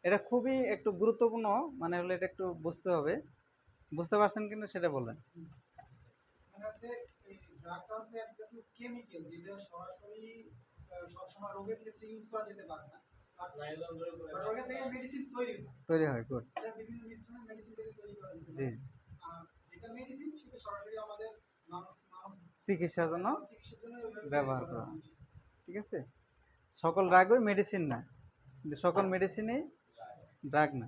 এটা খুবই একটু গুরুত্বপূর্ণ, মানে হলো এটা একটু বুঝতে হবে। বুঝতে পারছেন কিনা সেটা বললেন। মানে হচ্ছে এই ড্রাগটা হচ্ছে এক জাতীয় কেমিক্যাল যেটা সরাসরি সবসময় রোগের ক্ষেত্রে ইউজ করা যেতে পারে না। আর ওখান থেকে মেডিসিন তৈরি হয় গুড। এটা বিভিন্ন মিশ্রণে মেডিসিনটাকে তৈরি করা যেতে জি, পারে। আর যেটা মেডিসিন সেটা সরাসরি আমাদের মানব চিকিৎসার জন্য চিকিৎসার জন্য ওইভাবে ব্যবহার তৈরি করা হয়, হয়েছে। ঠিক আছে। সকল ড্রাগই মেডিসিন না, কিন্তু সকল মেডিসিনই ড্রাগ না।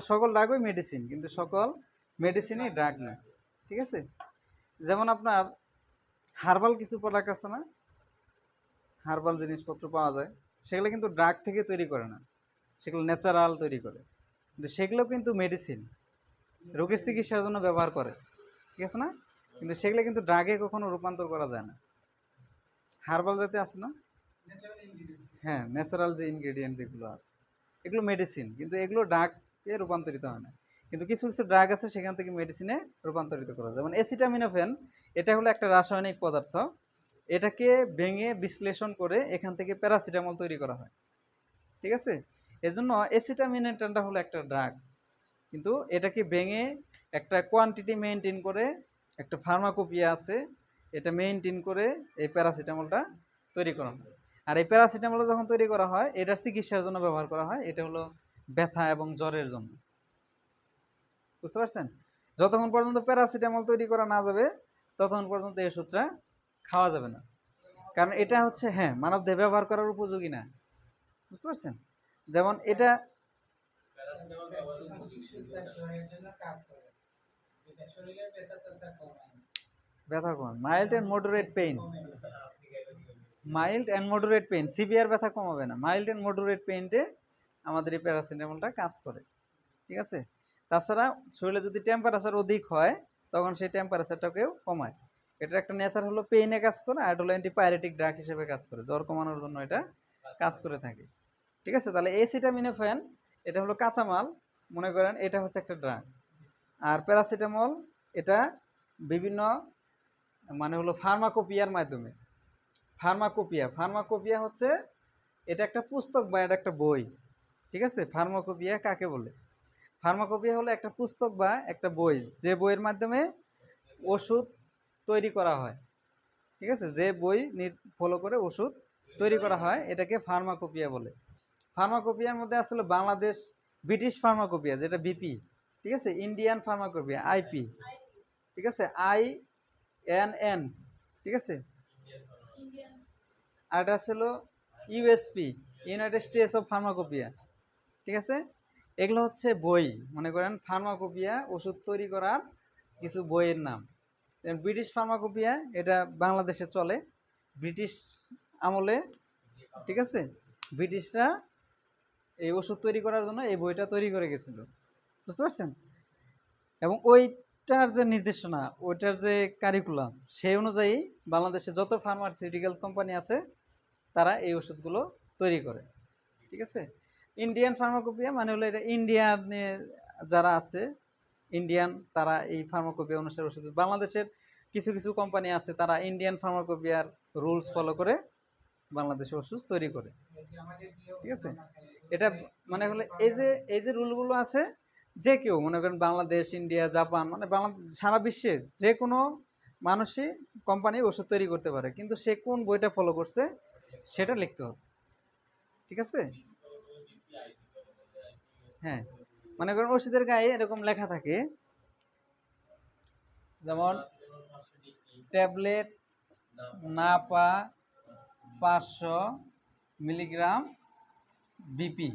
সকল ড্রাগই মেডিসিন, কিন্তু সকল মেডিসিনই ড্রাগ না, ঠিক আছে। যেমন আপনার হার্বাল কিছু প্রোডাক্ট আছে না, হার্বাল জিনিসপত্র পাওয়া যায়, সেগুলো কিন্তু ড্রাগ থেকে তৈরি করে না, সেগুলো ন্যাচারাল তৈরি করে, কিন্তু সেগুলো কিন্তু মেডিসিন, রোগের চিকিৎসার জন্য ব্যবহার করে, ঠিক আছে না। কিন্তু সেগুলো কিন্তু ড্রাগে কখনো রূপান্তর করা যায় না। হার্বাল জাতীয় আছে না, ন্যাচারাল ইনগ্রেডিয়েন্টস। হ্যাঁ, ন্যাচারাল যে ইনগ্রেডিয়েন্ট যেগুলো আছে এগুলো মেডিসিন, কিন্তু এগুলো ড্রাগে রূপান্তরিত হয় না। কিন্তু কিছু কিছু ড্রাগ আছে সেখান থেকে মেডিসিনে রূপান্তরিত করা যায়। যেমন অ্যাসিটামিনোফেন, এটা হলো একটা রাসায়নিক পদার্থ, এটাকে ভেঙে বিশ্লেষণ করে এখান থেকে প্যারাসিটামল তৈরি করা হয়, ঠিক আছে। এজন্য অ্যাসিটামিনোফেনটা হলো একটা ড্রাগ, কিন্তু এটাকে ভেঙে একটা কোয়ান্টিটি মেনটেন করে, একটা ফার্মাকোপিয়া আছে, এটা মেনটেন করে এই প্যারাসিটামলটা তৈরি করা হয়। আর এই প্যারাসিটামল যখন তৈরি করা হয়, এটার চিকিৎসার জন্য ব্যবহার করা হয়। এটা হলো ব্যথা এবং জ্বরের জন্য, বুঝতে পারছেন। যতক্ষণ পর্যন্ত প্যারাসিটামল তৈরি করা না যাবে ততক্ষণ পর্যন্ত এই ওষুধটা খাওয়া যাবে না, কারণ এটা হচ্ছে হ্যাঁ মানবদেহে ব্যবহার করার উপযোগী না, বুঝতে পারছেন। যেমন এটা জ্বরের জন্য কাজ করে, এটা শরীরের ব্যথা তো স্যার কমায় না। ব্যথা কমায়, mild and moderate pain, mild and moderate pain, severe ব্যথা কমাবে না, মাইল্ড অ্যান্ড মডারেট পেইনটে আমাদের এই প্যারাসিটামলটা কাজ করে, ঠিক আছে। তাছাড়া শরীরে যদি টেম্পারেচার অধিক হয় তখন সেই টেম্পারেচারটাকেও কমায়। এটার একটা নেচার হলো পেইনে কাজ করে, আর হলো অ্যান্টিপাইরেটিক ড্রাগ হিসেবে কাজ করে, জ্বর কমানোর জন্য এটা কাজ করে থাকে, ঠিক আছে। তাহলে অ্যাসিটামিনোফেন এটা হলো কাঁচামাল, মনে করেন এটা হচ্ছে একটা ড্রাগ। আর প্যারাসিটামল এটা বিভিন্ন মানে হলো ফার্মাকোপিয়ার মাধ্যমে, ফার্মাকোপিয়া হচ্ছে এটা একটা পুস্তক বা এটা একটা বই, ঠিক আছে। ফার্মাকোপিয়া কাকে বলে? ফার্মাকোপিয়া হলো একটা পুস্তক বা একটা বই, যে বইয়ের মাধ্যমে ওষুধ তৈরি করা হয়, ঠিক আছে। যে বই ফলো করে ওষুধ তৈরি করা হয় এটাকে ফার্মাকোপিয়া বলে। ফার্মাকোপিয়ার মধ্যে আসলে বাংলাদেশ ব্রিটিশ ফার্মাকোপিয়া যেটা বিপি, ঠিক আছে, ইন্ডিয়ান ফার্মাকোপিয়া আইপি, ঠিক আছে, INN, ঠিক আছে। আর এটা ছিল USP, United states of pharmacopoeia, ঠিক আছে। এগুলো হচ্ছে বই, মনে করেন ফার্মাকোপিয়া ওষুধ তৈরি করার কিছু বইয়ের নাম। ব্রিটিশ ফার্মাকোপিয়া এটা বাংলাদেশে চলে ব্রিটিশ আমলে, ঠিক আছে। ব্রিটিশরা এই ওষুধ তৈরি করার জন্য এই বইটা তৈরি করে গেছিল, বুঝতে পারছেন। এবং ওইটার যে নির্দেশনা, ওইটার যে কারিকুলাম, সেই অনুযায়ী বাংলাদেশে যত ফার্মাসিউটিক্যালস কোম্পানি আছে তারা এই ওষুধগুলো তৈরি করে, ঠিক আছে। ইন্ডিয়ান ফার্মাকোপিয়া মানে হলো এটা ইন্ডিয়ানে যারা আছে ইন্ডিয়ান, তারা এই ফার্মাকোপিয়া অনুসারে ওষুধ, বাংলাদেশের কিছু কিছু কোম্পানি আছে তারা ইন্ডিয়ান ফার্মাকোপিয়ার রুলস ফলো করে বাংলাদেশে ওষুধ তৈরি করে, ঠিক আছে। এটা মানে হলো এই যে রুলগুলো আছে, যে কেউ মনে করেন বাংলাদেশ, ইন্ডিয়া, জাপান, মানে সারা বিশ্বের যে কোনো মানুষই কোম্পানি ওষুধ তৈরি করতে পারে, কিন্তু সে কোন বইটা ফলো করছে সেটা লিখতে হবে, ঠিক আছে। হ্যাঁ, মনে করেন ওষুধের গায়ে এরকম লেখা থাকে, যেমন ট্যাবলেট নাপা 500 মিলিগ্রাম বিপি,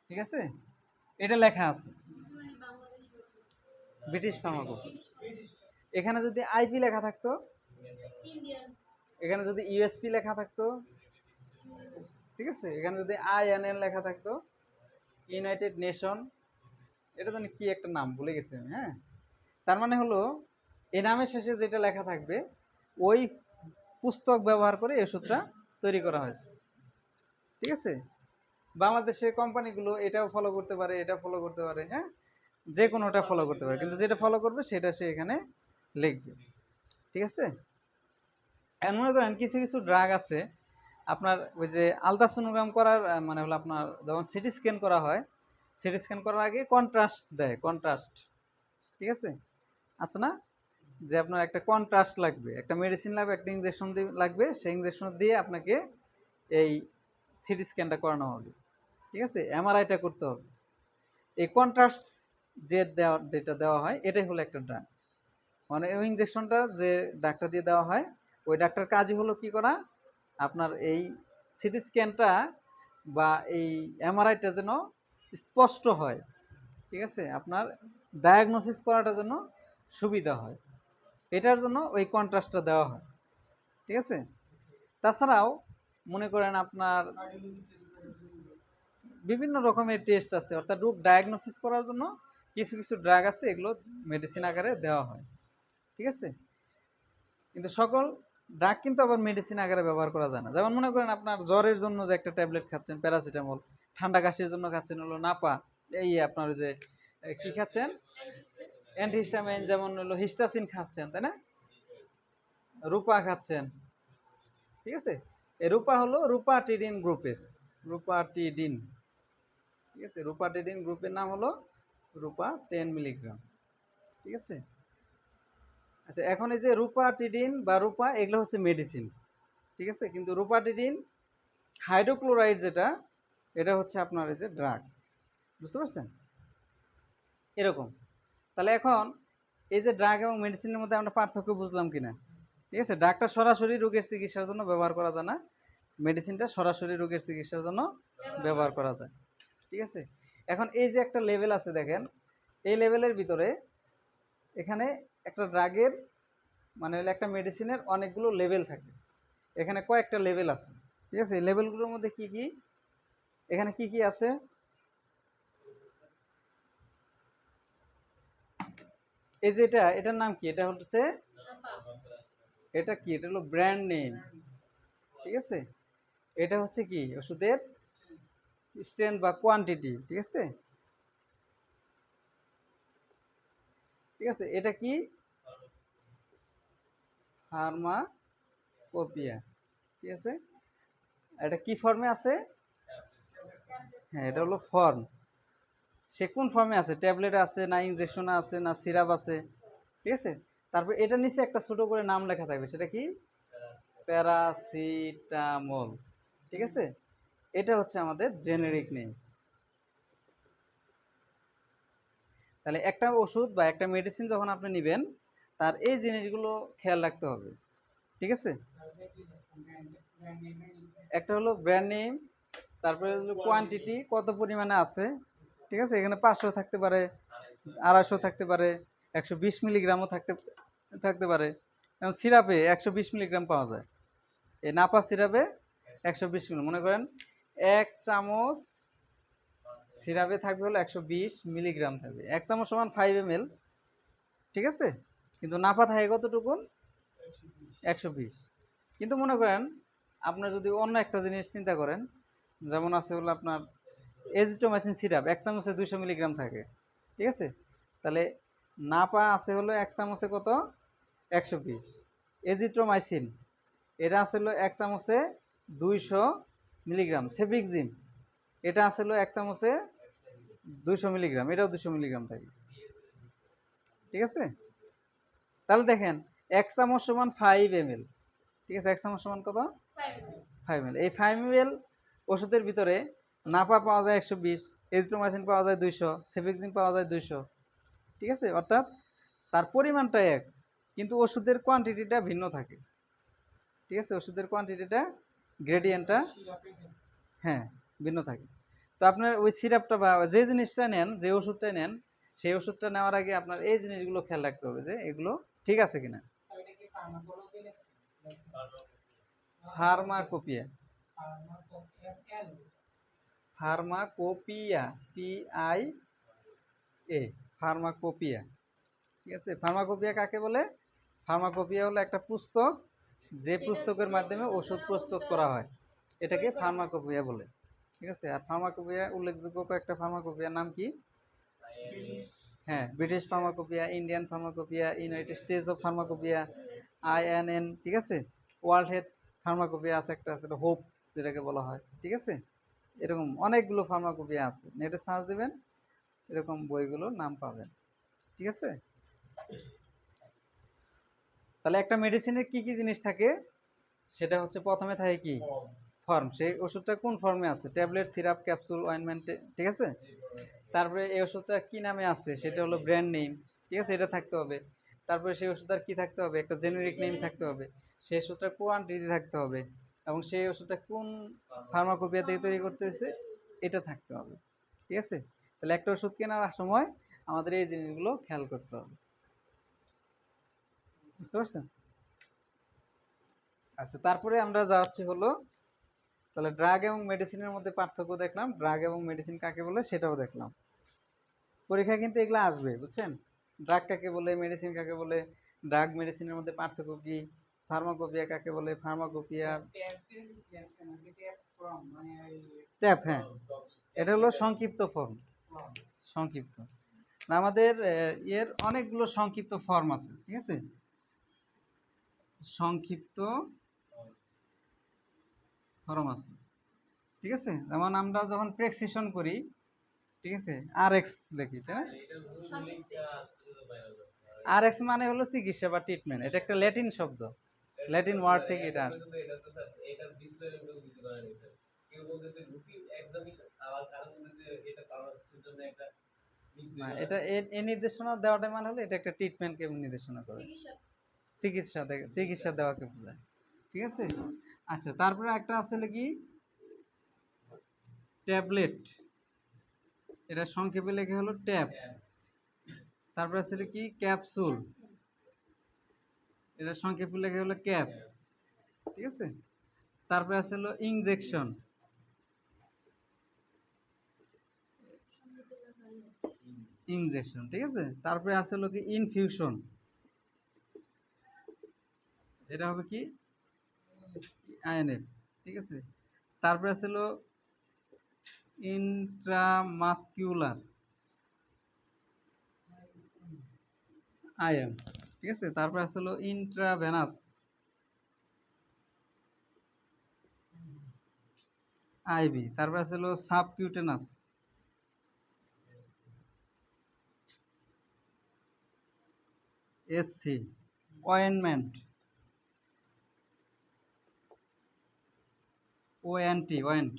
ঠিক আছে, এটা লেখা আছে ব্রিটিশ ফার্মাকোপি। এখানে যদি আইপি লেখা থাকতো, এখানে যদি ইউএসপি লেখা থাকতো, ঠিক আছে, এখানে যদি আইএনএন লেখা থাকতো, ইউনাইটেড নেশন, এটা জানি কি একটা নাম ভুলে গেছি আমি, হ্যাঁ। তার মানে হলো এই নামের শেষে যেটা লেখা থাকবে ওই পুস্তক ব্যবহার করে এই ওষুধটা তৈরি করা হয়েছে, ঠিক আছে। বাংলাদেশের কোম্পানিগুলো এটাও ফলো করতে পারে, এটা ফলো করতে পারে, হ্যাঁ, যে কোনোটা ফলো করতে পারে, কিন্তু যেটা ফলো করবে সেটা সে এখানে লিখবে, ঠিক আছে। এখন মনে করেন কিছু কিছু ড্রাগ আছে আপনার ওই যে আলট্রাসোনোগ্রাম করার মানে হলো আপনার যখন সিটি স্ক্যান করা হয়, সিটি স্ক্যান করার আগে কন্ট্রাস্ট দেয়, কন্ট্রাস্ট, ঠিক আছে না, যে আপনার একটা কন্ট্রাস্ট লাগবে, একটা মেডিসিন লাগবে, একটা ইঞ্জেকশন লাগবে, সেই ইঞ্জেকশন দিয়ে আপনাকে এই সিটি স্ক্যানটা করানো হবে, ঠিক আছে, এমআরআইটা করতে হবে। এই কন্ট্রাস্ট যেটা দেওয়া হয় এটাই হলো একটা ড্রাগ, মানে ওই ইঞ্জেকশনটা যে ডাক্তার দিয়ে দেওয়া হয় ওই ডাক্তার কাজই হলো কি করা, আপনার এই সিটি স্ক্যানটা বা এই এমআরআইটা যেন স্পষ্ট হয়, ঠিক আছে, আপনার ডায়াগনোসিস করাটা যেন সুবিধা হয়, এটার জন্য ওই কন্ট্রাস্টটা দেওয়া হয়, ঠিক আছে। তাছাড়াও মনে করেন আপনার বিভিন্ন রকমের টেস্ট আছে, অর্থাৎ রোগ ডায়াগনোসিস করার জন্য কিছু কিছু ড্রাগ আছে, এগুলো মেডিসিন আকারে দেওয়া হয়, ঠিক আছে। কিন্তু সকল ড্রাগ কিন্তু আবার মেডিসিন আকারে ব্যবহার করা যায় না। যেমন মনে করেন আপনার জ্বরের জন্য যে একটা ট্যাবলেট খাচ্ছেন প্যারাসিটামল, ঠান্ডা কাশির জন্য খাচ্ছেন হলো নাপা, এই আপনার যে কি খাচ্ছেন অ্যান্টিহিস্টামিন, যেমন হলো হিস্টাসিন খাচ্ছেন, তাই না, রূপা খাচ্ছেন, ঠিক আছে। এই রূপা হলো রূপাটিডিন গ্রুপের, রূপাটিডিন, ঠিক আছে, রূপাটিডিন গ্রুপের নাম হলো রূপা 10 মিলিগ্রাম, ঠিক আছে। আচ্ছা, এখন এই যে রূপাটিডিন বা রূপা এগুলো হচ্ছে মেডিসিন, ঠিক আছে, কিন্তু রূপাটিডিন হাইড্রোক্লোরাইড যেটা, এটা হচ্ছে আপনার এই যে ড্রাগ, বুঝতে পারছেন এরকম। তাহলে এখন এই যে ড্রাগ এবং মেডিসিনের মধ্যে আমরা পার্থক্য বুঝলাম কিনা, ঠিক আছে। ড্রাগটা সরাসরি রোগের চিকিৎসার জন্য ব্যবহার করা যায় না, মেডিসিনটা সরাসরি রোগের চিকিৎসার জন্য ব্যবহার করা যায়, ঠিক আছে। এখন এই যে একটা লেভেল আছে দেখেন, এই লেভেলের ভিতরে এখানে একটা ড্রাগের মানে হলো একটা মেডিসিনের অনেকগুলো লেভেল থাকে, এখানে কয়েকটা লেভেল আছে, ঠিক আছে। এই লেভেলগুলোর মধ্যে কি কি, এখানে কি কি আছে, এই যে এটার নাম কি, এটা হচ্ছে, এটা কি, এটা হলো ব্র্যান্ড নেম, ঠিক আছে। এটা হচ্ছে কি ওষুধের স্ট্রেংথ বা কোয়ান্টিটি, ঠিক আছে, ঠিক আছে। এটা কি ফার্মাকোপিয়া, ঠিক আছে। এটা কি ফর্মে আছে, হ্যাঁ এটা হলো ফর্ম, সে কোন ফর্মে আছে, ট্যাবলেট আছে না ইনজেকশন আছে না সিরাপ আছে, ঠিক আছে। তারপর এটা নিচে একটা ছোট করে নাম লেখা থাকবে, সেটা কি প্যারাসিটামল, ঠিক আছে। এটা হচ্ছে আমাদের জেনেরিক নেম। তাহলে একটা ওষুধ বা একটা মেডিসিন যখন আপনি নেবেন তার এই জিনিসগুলো খেয়াল রাখতে হবে, ঠিক আছে। একটা হলো ব্র্যান্ড নেম, তারপরে হলো কোয়ান্টিটি কত পরিমাণে আছে, ঠিক আছে, এখানে 500 থাকতে পারে, 250 থাকতে পারে, 120 মিলিগ্রামও থাকতে পারে। এবং সিরাপে 120 মিলিগ্রাম পাওয়া যায়, এই নাপা সিরাপে 120 মিলি, মনে করেন 1 চামচ সিরাপে থাকবে হলো 120 মিলিগ্রাম থাকবে, 1 চামচ সমান 5 ml, ঠিক আছে। কিন্তু নাপা থাকে কতটুকুন 120। কিন্তু মনে করেন আপনার যদি অন্য একটা জিনিস চিন্তা করেন, যেমন আছে হলো আপনার এজিথ্রোমাইসিন সিরাপ 1 চামচে 200 মিলিগ্রাম থাকে, ঠিক আছে। তাহলে নাপা আছে হলো 1 চামচে কত 120, এজিথ্রোমাইসিন এটা আছে হলো 1 চামচে 200 মিলিগ্রাম, সেফিক্সিম এটা আছে হলো 1 চামচে 200 মিলিগ্রাম, এটাও 200 মিলিগ্রাম থাকে, ঠিক আছে। তাহলে দেখেন 1 চামচ সমান 5 ml, ঠিক আছে, 1 চামচ সমান কত 5 ml। এই 5 ml ওষুধের ভিতরে নাপা পাওয়া যায় 120, এজিথ্রোমাইসিন পাওয়া যায় 200, সেফিক্সিম পাওয়া যায় 200, ঠিক আছে। অর্থাৎ তার পরিমাণটা এক, কিন্তু ওষুধের কোয়ান্টিটিটা ভিন্ন থাকে, ঠিক আছে, ওষুধের কোয়ান্টিটিটা গ্রেডিয়েন্টটা সিরাপের ক্ষেত্রে হ্যাঁ ভিন্ন থাকে। তো আপনার ওই সিরাপটা বা যে জিনিসটা নেন, যে ওষুধটা নেন, সেই ওষুধটা নেওয়ার আগে আপনার এই জিনিসগুলো খেয়াল রাখতে হবে যে এগুলো ঠিক আছে কিনা। স্যার এটা কি ফার্মাকোলজি লেখছে? Pharmacopoeia, pharmacopoeia pharmacopoeia, PIA, pharmacopoeia. ঠিক আছে, ফার্মাকোপিয়া কাকে বলে? ফার্মাকোপিয়া হলো একটা পুস্তক, যে পুস্তকের মাধ্যমে ওষুধ প্রস্তুত করা হয়, এটাকে ফার্মাকোপিয়া বলে। ঠিক আছে, আর ফার্মাকোপিয়া উল্লেখযোগ্য কয়েকটা ফার্মাকোপিয়ার নাম কি? হ্যাঁ, British pharmacopoeia, Indian pharmacopoeia, United states of pharmacopoeia, INN, ঠিক আছে, ওয়ার্ল্ড হেলথ ফার্মাকোপিয়া আছে, একটা আছে হোপ যেটাকে বলা হয়। ঠিক আছে, এরকম অনেকগুলো ফার্মাকোপিয়া আছে, নেটে সার্চ দেবেন এরকম বইগুলোর নাম পাবেন। ঠিক আছে, তাহলে একটা মেডিসিনের কি কি জিনিস থাকে, সেটা হচ্ছে প্রথমে থাকে কি ফর্ম, সেই ওষুধটা কোন ফর্মে আছে, ট্যাবলেট, সিরাপ, ক্যাপসুল, অয়েনমেন্ট। ঠিক আছে, তারপরে এই ওষুধটা কী নামে আছে সেটা হলো ব্র্যান্ড নেম। ঠিক আছে, এটা থাকতে হবে। তারপরে সেই ওষুধটার কী থাকতে হবে, একটা জেনেরিক নেম থাকতে হবে। সেই ওষুধটার কোয়ান্টিটি থাকতে হবে, এবং সেই ওষুধটা কোন ফার্মাকোপিয়া থেকে তৈরি করতে হয়েছে এটা থাকতে হবে। ঠিক আছে, তাহলে একটা ওষুধ কেনার সময় আমাদের এই জিনিসগুলো খেয়াল করতে হবে। বুঝতে পারছেন? আচ্ছা, তারপরে আমরা যাচ্ছি হলো, তাহলে ড্রাগ এবং মেডিসিনের মধ্যে পার্থক্য দেখলাম, ড্রাগ এবং মেডিসিন কাকে বলে সেটাও দেখলাম। পরীক্ষায় কিন্তু এগুলো আসবে, বুঝছেন? ড্রাগ কাকে বলে, মেডিসিন কাকে বলে, ড্রাগ মেডিসিনের মধ্যে পার্থক্য কী, ফার্মাকোপিয়া কাকে বলে, ফার্মাকোপিয়া ট্যাব যে লেখছে না ট্যাব ফ্রম মানে ট্যাপ, হ্যাঁ এটা হলো সংক্ষিপ্ত ফর্ম, ফ্রম সংক্ষিপ্ত। আমাদের এর অনেকগুলো সংক্ষিপ্ত ফর্ম আছে। ঠিক আছে, সংক্ষিপ্ত ফর্ম আছে। ঠিক আছে, যেমন আমরা যখন প্রেসক্রিপশন করি, ঠিক আছে, RX লিখি, তাই না? এটার মূল মিনিংটা আজকে তো বাইরে যাচ্ছে RX মানে হলো চিকিৎসা বা ট্রিটমেন্ট, এটা একটা ল্যাটিন শব্দ, ল্যাটিন ওয়ার্ড থেকে এটা আসছে। এটা তো স্যার এটা ডিসপ্লে কেউ দিতে পারে না স্যার। কেউ বলতেছে রুটিন এক্সামিনেশন, আবার কারণ বলতেছে এটা ফার্মাসিস্টের জন্য একটা না, এটা এই নির্দেশনা দেওয়াটা মানে হলো এটা একটা ট্রিটমেন্টকে নির্দেশনা করে, চিকিৎসা দেওয়াকে বোঝায়। ঠিক আছে, আচ্ছা, তারপরে একটা আছে হলো কি ট্যাবলেট, এটা সংক্ষেপে লেখা হলো ট্যাব। তারপরে আছে হলো কি ক্যাপসুল, এটা সংক্ষেপে লেখা হলো ক্যাপ। ঠিক আছে, তারপরে আছে হলো ইনজেকশন, ইনজেকশন। ঠিক আছে, তারপরে আছে হলো কি ইনফিউশন, এটা হবে কি INF। ঠিক আছে, তারপরে আছে হলো ইন্ট্রামাসকিউলার, IM। ঠিক আছে, তারপরে আছে হলো ইন্ট্রাভেনাস, IV। তারপরে আছে হলো সাবকিউটেনাস, SC। Ointment, went.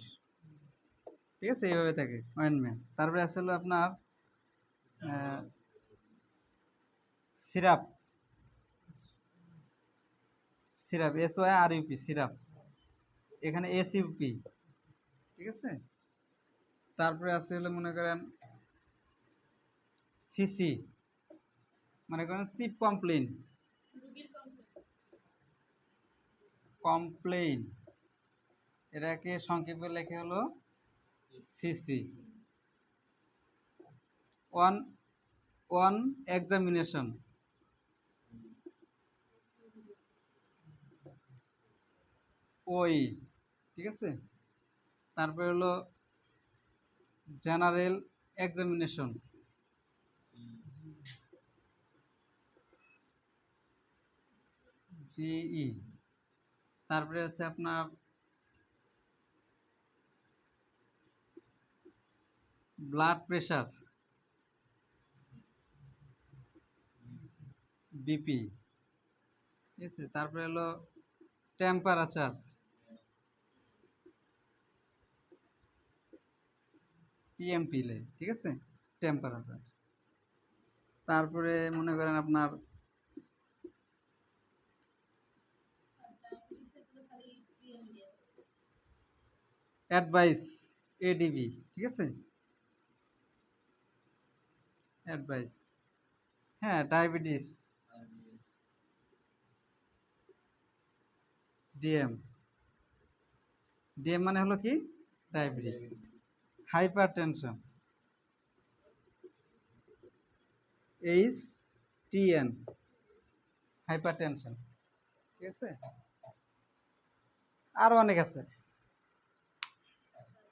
ঠিক আছে, এইভাবে থাকে অয়েনমেন্ট। তারপরে আছে হলো আপনার সিরাপ, SYRUP, সিরাপ, এখানে SUP। ঠিক আছে, তারপরে আছে হলো মনে করেন CC, মনে করেন সিপ কমপ্লেন, কমপ্লেন, এটাকে সংক্ষেপে লেখা হলো CC। One one examination, OE। ঠিক আছে, তারপরে হলো জেনারেল এক্সামিনেশন, GE। তারপরে আছে আপনার ব্লাড প্রেশার, BP। ঠিক আছে, তারপরে হলো টেম্পারেচার, TMP লে। ঠিক আছে, টেম্পারেচার। তারপরে মনে করেন আপনার অ্যাডভাইস, এডিবি, ঠিক আছে, অ্যাডভাইস। হ্যাঁ, ডায়াবেটিস, ডিএম। ডিএম মানে হলো কি, diabetes. Hypertension, H TN, hypertension, ঠিক আছে। আরও অনেক আছে,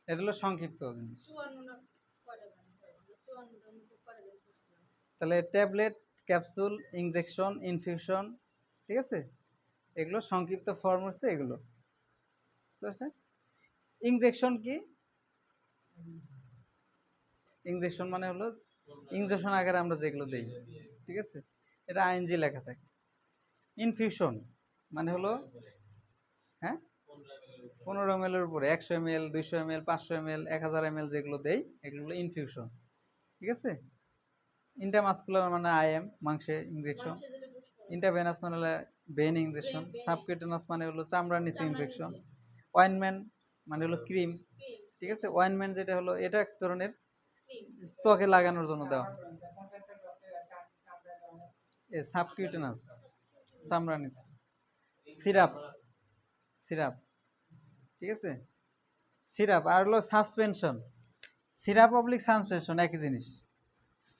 এটা হলো সংক্ষিপ্ত জিনিস। তাহলে ট্যাবলেট, ক্যাপসুল, ইনজেকশন, ইনফিউশন, ঠিক আছে, এগুলো সংক্ষিপ্ত ফর্ম হচ্ছে এগুলো, বুঝতে পারছেন। ইনজেকশন কি, ইনজেকশন মানে হলো ইনজেকশন আকারে আমরা যেগুলো দিই, ঠিক আছে, এটা আইএনজি লেখা থাকে। ইনফিউশন মানে হলো, হ্যাঁ, 15 ml এর উপরে, 100 ml, 200 ml, 500 ml, 1000 ml যেগুলো দেই এগুলো ইনফিউশন, ঠিক আছে। ইন্টারমাসকুলার মানে আইএম, মাংসে ইনজেকশন। ইন্টারভেনাস মানে হলো ভেন ইনজেকশন। সাবকিউটেনাস মানে হলো চামড়ার নিচে ইনফেকশন। অয়েনমেন্ট মানে হলো ক্রিম, ঠিক আছে। অয়েনমেন্ট যেটা হলো এটা এক ধরনের ত্বকে লাগানোর জন্য দেওয়া। সাবকিউটেনাস চামড়ার নিচে। সিরাপ, সিরাপ, ঠিক আছে, সিরাপ। আর হলো সাসপেনশন, সিরাপ অবলিক সাসপেনশন একই জিনিস,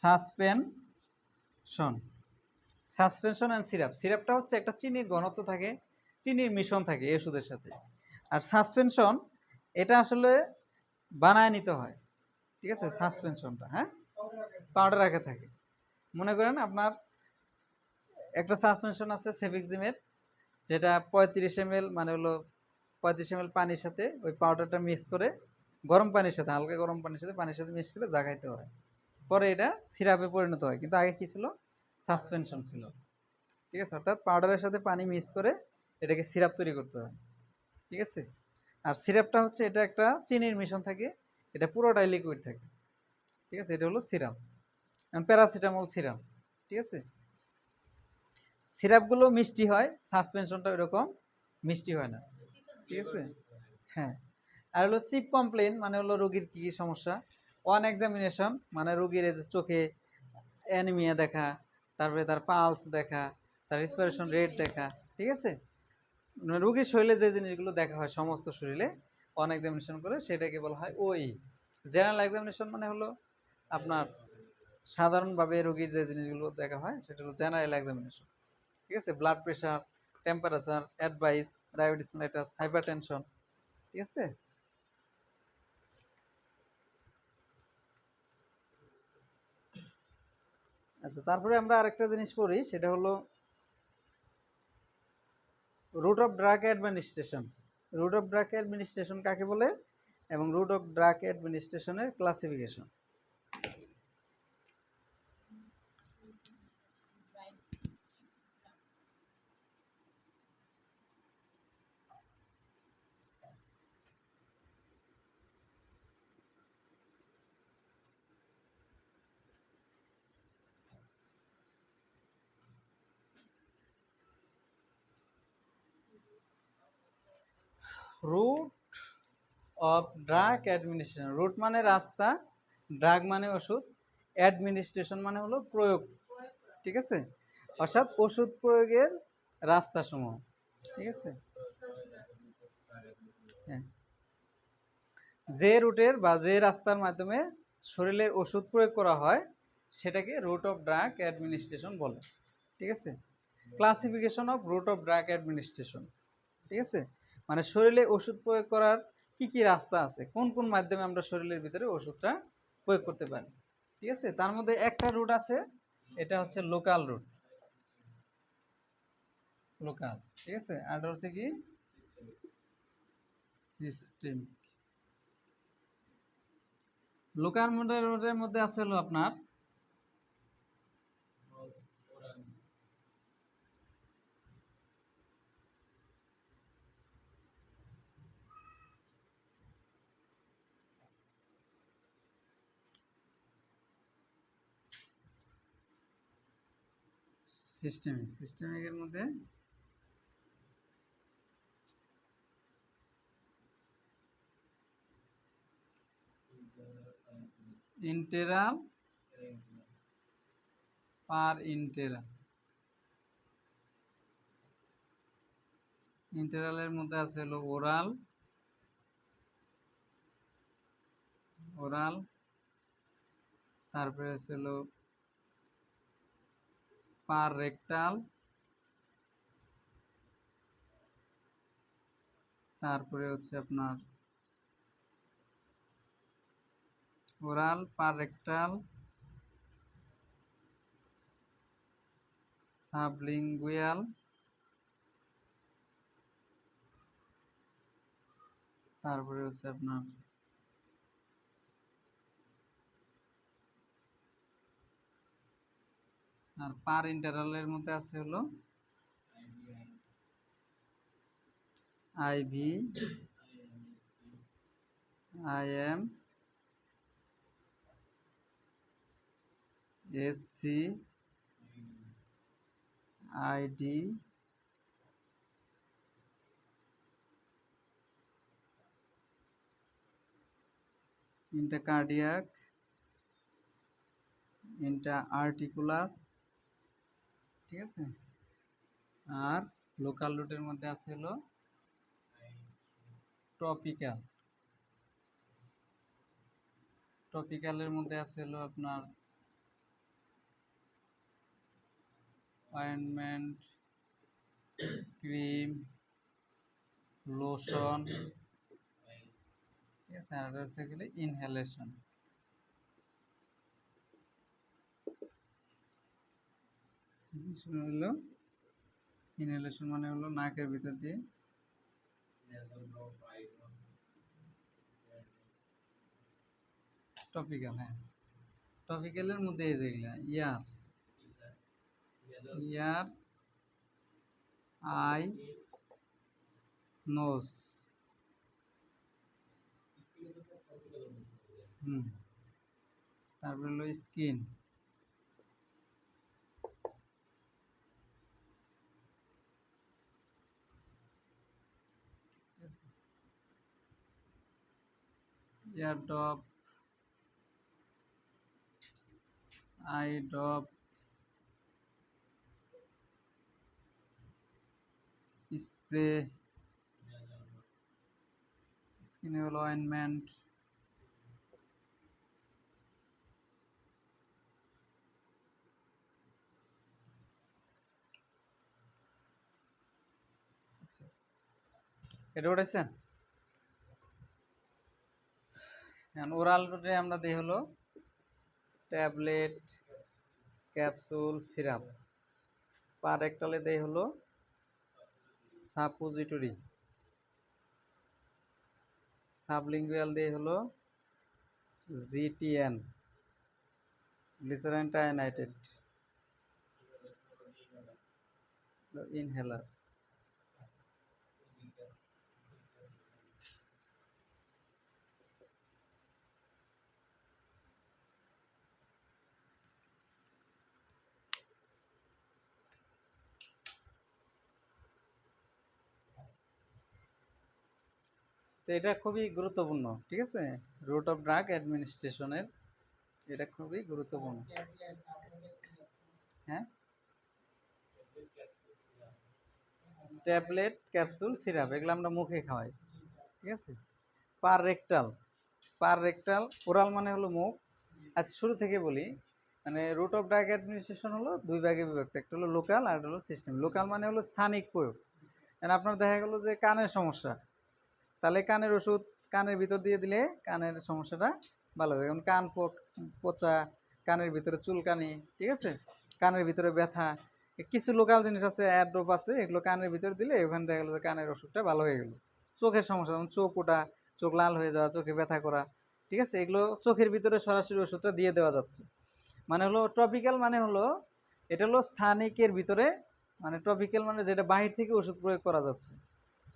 সাসপেনশন, সাসপেনশন অ্যান্ড সিরাপ। সিরাপটা হচ্ছে একটা চিনির ঘনত্ব থাকে, চিনির মিশ্রণ থাকে এই ওষুধের সাথে। আর সাসপেনশন এটা আসলে বানায় নিতে হয়, ঠিক আছে, সাসপেনশনটা, হ্যাঁ, পাউডার আগে থাকে। মনে করেন আপনার একটা সাসপেনশন আছে সেফিক্সিমের, যেটা 35 ml মানে হলো 35 ml পানির সাথে ওই পাউডারটা মিক্স করে গরম পানির সাথে, হালকা গরম পানির সাথে মিক্স করে জাগাইতে হয়, পরে এটা সিরাপে পরিণত হয়। কিন্তু আগে কি ছিল, সাসপেনশন ছিল, ঠিক আছে। অর্থাৎ পাউডারের সাথে পানি মিক্স করে এটাকে সিরাপ তৈরি করতে হয়, ঠিক আছে। আর সিরাপটা হচ্ছে এটা একটা চিনির মিশ্রণ থাকে, এটা পুরোটাই লিকুইড থাকে, ঠিক আছে, এটা হলো সিরাপ। প্যারাসিটামল সিরাপ, ঠিক আছে। সিরাপগুলো মিষ্টি হয়, সাসপেনশনটা ওইরকম মিষ্টি হয় না, ঠিক আছে। হ্যাঁ, আর হলো চিপ কমপ্লেন মানে হলো রোগীর কী কী সমস্যা। ওয়ান এক্সামিনেশন মানে রোগীর এই যে চোখে অ্যানিমিয়া দেখা, তারপরে তার পালস দেখা, তার রেসপিরেশন রেট দেখা, ঠিক আছে। রোগীর শরীরে যে জিনিসগুলো দেখা হয় সমস্ত শরীরে ওয়ান এক্সামিনেশন করে সেটাকে বলা হয় ওই। জেনারেল এক্সামিনেশন মানে হলো আপনার সাধারণভাবে রোগীর যে জিনিসগুলো দেখা হয় সেটা হলো জেনারেল এক্সামিনেশন, ঠিক আছে। Blood pressure, temperature, advice, diabetes mellitus, hypertension, ঠিক আছে। আচ্ছা, তারপরে আমরা আরেকটা জিনিস পড়ি, সেটা হলো root of drug administration. Root of drug administration কাকে বলে এবং রুট অফ ড্রাগ অ্যাডমিনিস্ট্রেশনের classification. Root of drug administration, root মানে রাস্তা, ড্রাগ মানে ওষুধ, অ্যাডমিনিস্ট্রেশন মানে হলো প্রয়োগ, ঠিক আছে, অর্থাৎ ওষুধ প্রয়োগের রাস্তাসমূহ, ঠিক আছে। হ্যাঁ, যে রুটের বা যে রাস্তার মাধ্যমে শরীরে ওষুধ প্রয়োগ করা হয় সেটাকে রুট অফ ড্রাগ অ্যাডমিনিস্ট্রেশন বলে, ঠিক আছে। Classification of root of drug administration, ঠিক আছে, মানে শরীরে ওষুধ প্রয়োগ করার কি কি রাস্তা আছে, কোন কোন মাধ্যমে আমরা শরীরের ভিতরে ওষুধটা প্রয়োগ করতে পারি, ঠিক আছে। তার মধ্যে একটা রুট আছে, এটা হচ্ছে লোকাল রুট, লোকাল, ঠিক আছে। আর হচ্ছে কি সিস্টেম। লোকাল রুটের মধ্যে আছে হলো আপনার সিস্টেমিক, সিস্টেমিকের মধ্যে ইন্টেরাল পার ইন্টেরাল। ইন্টেরালের মধ্যে আছে হলো ওরাল, ওরাল, তারপরে আছে হলো পার রেক্টাল, তারপরে হচ্ছে আপনার ওরাল, পার রেক্টাল, সাবলিঙ্গুয়াল, তারপরে হচ্ছে আপনার আর পার ইন্টারনালের মধ্যে আছে হলো IV, IM, SC, ID, intracardiac, intra articular, ঠিক আছে। আর লোকাল রুটের মধ্যে আছে হলো টপিক্যাল, টপিক্যালের মধ্যে আছে হলো আপনার অয়েন্টমেন্ট, ক্রিম, লোশন, ঠিক আছে। আর হচ্ছে গেলে ইনহেলেশন। হলো ইনহেলেশন মানে হলো নাকের ভিতর দিয়ে, টপিক্যাল, হ্যাঁ টপিক্যালের মধ্যে এই যেগুলা ইয়ার, ইয়ার, আই, নোজ, তারপরে হলো skin, year drop, I drop, spray, স্কিনে হলো অয়েন্টমেন্ট, এটা উঠেছেন। এখন ওরাল রুটে আমরা দিই হলো ট্যাবলেট, ক্যাপসুল, সিরাপ। পার রেক্টালে দেই হলো সাপোজিটরি, সাবলিঙ্গুয়াল দেই হলো জিটিএন, গ্লিসারিন ট্রাইনাইট্রেট, ইনহেলার। এটা খুবই গুরুত্বপূর্ণ, ঠিক আছে। রুট অফ ড্রাগ অ্যাডমিনিস্ট্রেশনের এটা খুবই গুরুত্বপূর্ণ। হ্যাঁ, ট্যাবলেট, ক্যাপসুল, সিরাপ এগুলো আমরা মুখে খাওয়াই, ঠিক আছে। পার রেক্টাল, পার রেক্টাল, ওরাল মানে হলো মুখ। আচ্ছা শুরু থেকে বলি, মানে রুট অফ ড্রাগ অ্যাডমিনিস্ট্রেশন হলো দুই ভাগে বিভক্ত, একটা হলো লোকাল আর একটা হলো সিস্টেম। লোকাল মানে হলো স্থানিক প্রয়োগ। কারণ আপনার দেখা গেলো যে কানের সমস্যা, তাহলে কানের ওষুধ কানের ভিতর দিয়ে দিলে কানের সমস্যাটা ভালো হবে। যেমন কান পচা, কানের ভিতরে চুলকানি, ঠিক আছে, কানের ভিতরে ব্যথা, কিছু লোকাল জিনিস আছে, অ্যাড্রপ আছে, এগুলো কানের ভিতরে দিলে ওখানে দেখা গেলো যে কানের ওষুধটা ভালো হয়ে গেলো। চোখের সমস্যা, যেমন চোখ ওঠা, চোখ লাল হয়ে যাওয়া, চোখে ব্যথা করা, ঠিক আছে, এগুলো চোখের ভিতরে সরাসরি ওষুধটা দিয়ে দেওয়া যাচ্ছে। মানে হলো টপিক্যাল মানে হলো এটা হলো স্থানিকের ভিতরে, মানে টপিক্যাল মানে যেটা বাহির থেকে ওষুধ প্রয়োগ করা যাচ্ছে,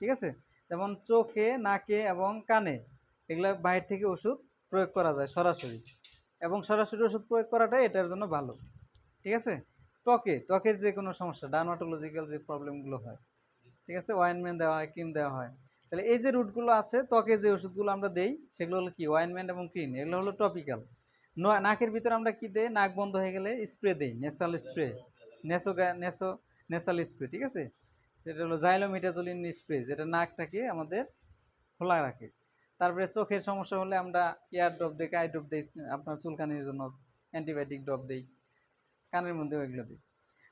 ঠিক আছে। যেমন চোখে, নাকে এবং কানে এগুলো বাহির থেকে ওষুধ প্রয়োগ করা যায় সরাসরি, এবং সরাসরি ওষুধ প্রয়োগ করাটাই এটার জন্য ভালো, ঠিক আছে। ত্বকের যে কোনো সমস্যা, ডার্মাটোলজিক্যাল যে প্রবলেমগুলো হয়, ঠিক আছে, অয়েনমেন্ট দেওয়া হয়, ক্রিম দেওয়া হয়। তাহলে এই যে রুটগুলো আছে, ত্বকে যে ওষুধগুলো আমরা দেই সেগুলো হলো কি অয়েনমেন্ট এবং ক্রিম, এগুলো হলো টপিক্যাল। নাকের ভিতরে আমরা কি দেই, নাক বন্ধ হয়ে গেলে স্প্রে দেই, নেসাল স্প্রে, নেসো নেসো নেসাল স্প্রে, ঠিক আছে। সেটা হলো জাইলোমিটাজোলিন স্প্রে, যেটা নাকটাকে আমাদের খোলা রাখে। তারপরে চোখের সমস্যা হলে আমরা ইয়ার ড্রপ দিই, আই ড্রপ দিই, আপনার চুলকানির জন্য অ্যান্টিবায়োটিক ড্রপ দিই, কানের মধ্যেও এগুলো দিই।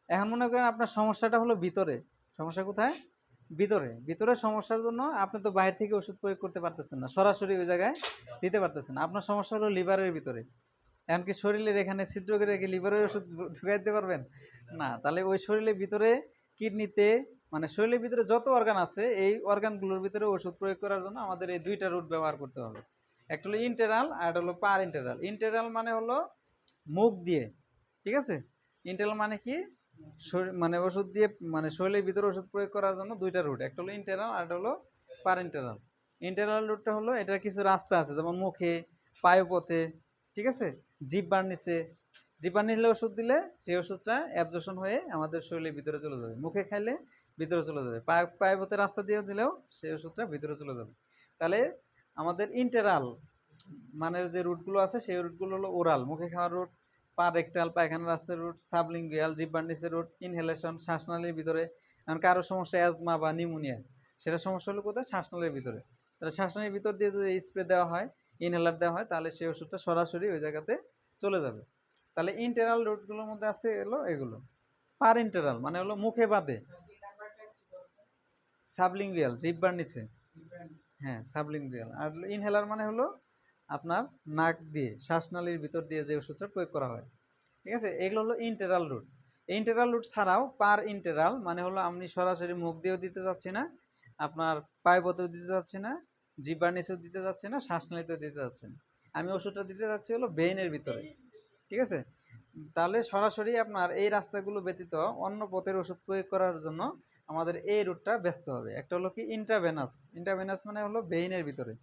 এখন মনে করেন আপনার সমস্যাটা হলো ভিতরে, সমস্যা কোথায়, ভিতরে। ভিতরের সমস্যার জন্য আপনি তো বাইরে থেকে ওষুধ প্রয়োগ করতে পারতেছেন না, সরাসরি ওই জায়গায় দিতে পারতেছেন না। আপনার সমস্যা হলো লিভারের ভিতরে। এমনকি শরীরের এখানে ছিদ্র করে রেখে লিভারের ওষুধ ঢুকাই দিতে পারবেন না। তাহলে ওই শরীরের ভিতরে, কিডনিতে, মানে শরীরের ভিতরে যত অর্গান আছে এই অর্গানগুলোর ভিতরে ওষুধ প্রয়োগ করার জন্য আমাদের এই দুইটা রুট ব্যবহার করতে হবে। একটা হলো ইন্টেরাল আর একটা হলো পার ইন্টেরাল। ইন্টেরাল মানে হলো মুখ দিয়ে, ঠিক আছে। ইন্টেরাল মানে কি, মানে ওষুধ দিয়ে, মানে শরীরের ভিতরে ওষুধ প্রয়োগ করার জন্য দুইটা রুট, একটা হলো ইন্টেরাল আর একটা হলো পার ইন্টেরাল। ইন্টেরাল রুটটা হলো, এটার কিছু রাস্তা আছে, যেমন মুখে, পায়ুপথে, ঠিক আছে, জিহ্বার নিচে। জিহ্বার নিচে ওষুধ দিলে সেই ওষুধটা অ্যাবজর্পশন হয়ে আমাদের শরীরের ভিতরে চলে যাবে, মুখে খাইলে ভিতরে চলে যাবে, পায়ুপথের রাস্তা দিয়ে দিলেও সেই ওষুধটা ভিতরে চলে যাবে। তাহলে আমাদের ইন্টেরাল মানে যে রুটগুলো আছে সেই রুটগুলো হলো ওরাল, মুখে খাওয়ার রুট, পা রেক্টাল পায়খানা রাস্তার রুট, সাবলিঙ্গুয়াল জিহ্বার নিচের রুট, ইনহেলেশন শ্বাসনালীর ভিতরে। কারণ কারো সমস্যা অ্যাজমা বা নিউমোনিয়া, সেটা সমস্যা হলো কোথায়, শ্বাসনালীর ভিতরে। তাহলে শ্বাসনালীর ভিতর দিয়ে যদি স্প্রে দেওয়া হয়, ইনহেলার দেওয়া হয়, তাহলে সেই ওষুধটা সরাসরি ওই জায়গাতে চলে যাবে। তাহলে ইন্টেরাল রুটগুলোর মধ্যে আছে হলো এগুলো। পার ইন্টেরাল মানে হলো মুখে বাদে, সাবলিঙ্গুয়াল জিহ্বার নিচে, হ্যাঁ সাবলিঙ্গুয়াল। আর ইনহেলার মানে হলো আপনার নাক দিয়ে, শ্বাসনালীর ভিতর দিয়ে যে ওষুধটা প্রয়োগ করা হয়, ঠিক আছে। এগুলো হলো ইন্টেরাল রুট। ইন্টেরাল রুট ছাড়াও পার ইন্টেরাল মানে হলো আপনি সরাসরি মুখ দিয়েও দিতে যাচ্ছি না, আপনার পায়ুপথেও দিতে যাচ্ছি না, জিহ্বার নিচেও দিতে যাচ্ছি না, শ্বাসনালীতেও দিতে যাচ্ছি না, আমি ওষুধটা দিতে যাচ্ছি হলো ভেইনের ভিতরে, ঠিক আছে। তাহলে সরাসরি আপনার এই রাস্তাগুলো ব্যতীত অন্য পথের ওষুধ প্রয়োগ করার জন্য আমাদের এই রুটটা ব্যস্ত হবে। একটা হলো কি ইন্ট্রাভেনাস, ইন্ট্রাভেনাস মানে হলো ভেইনের ভিতরে,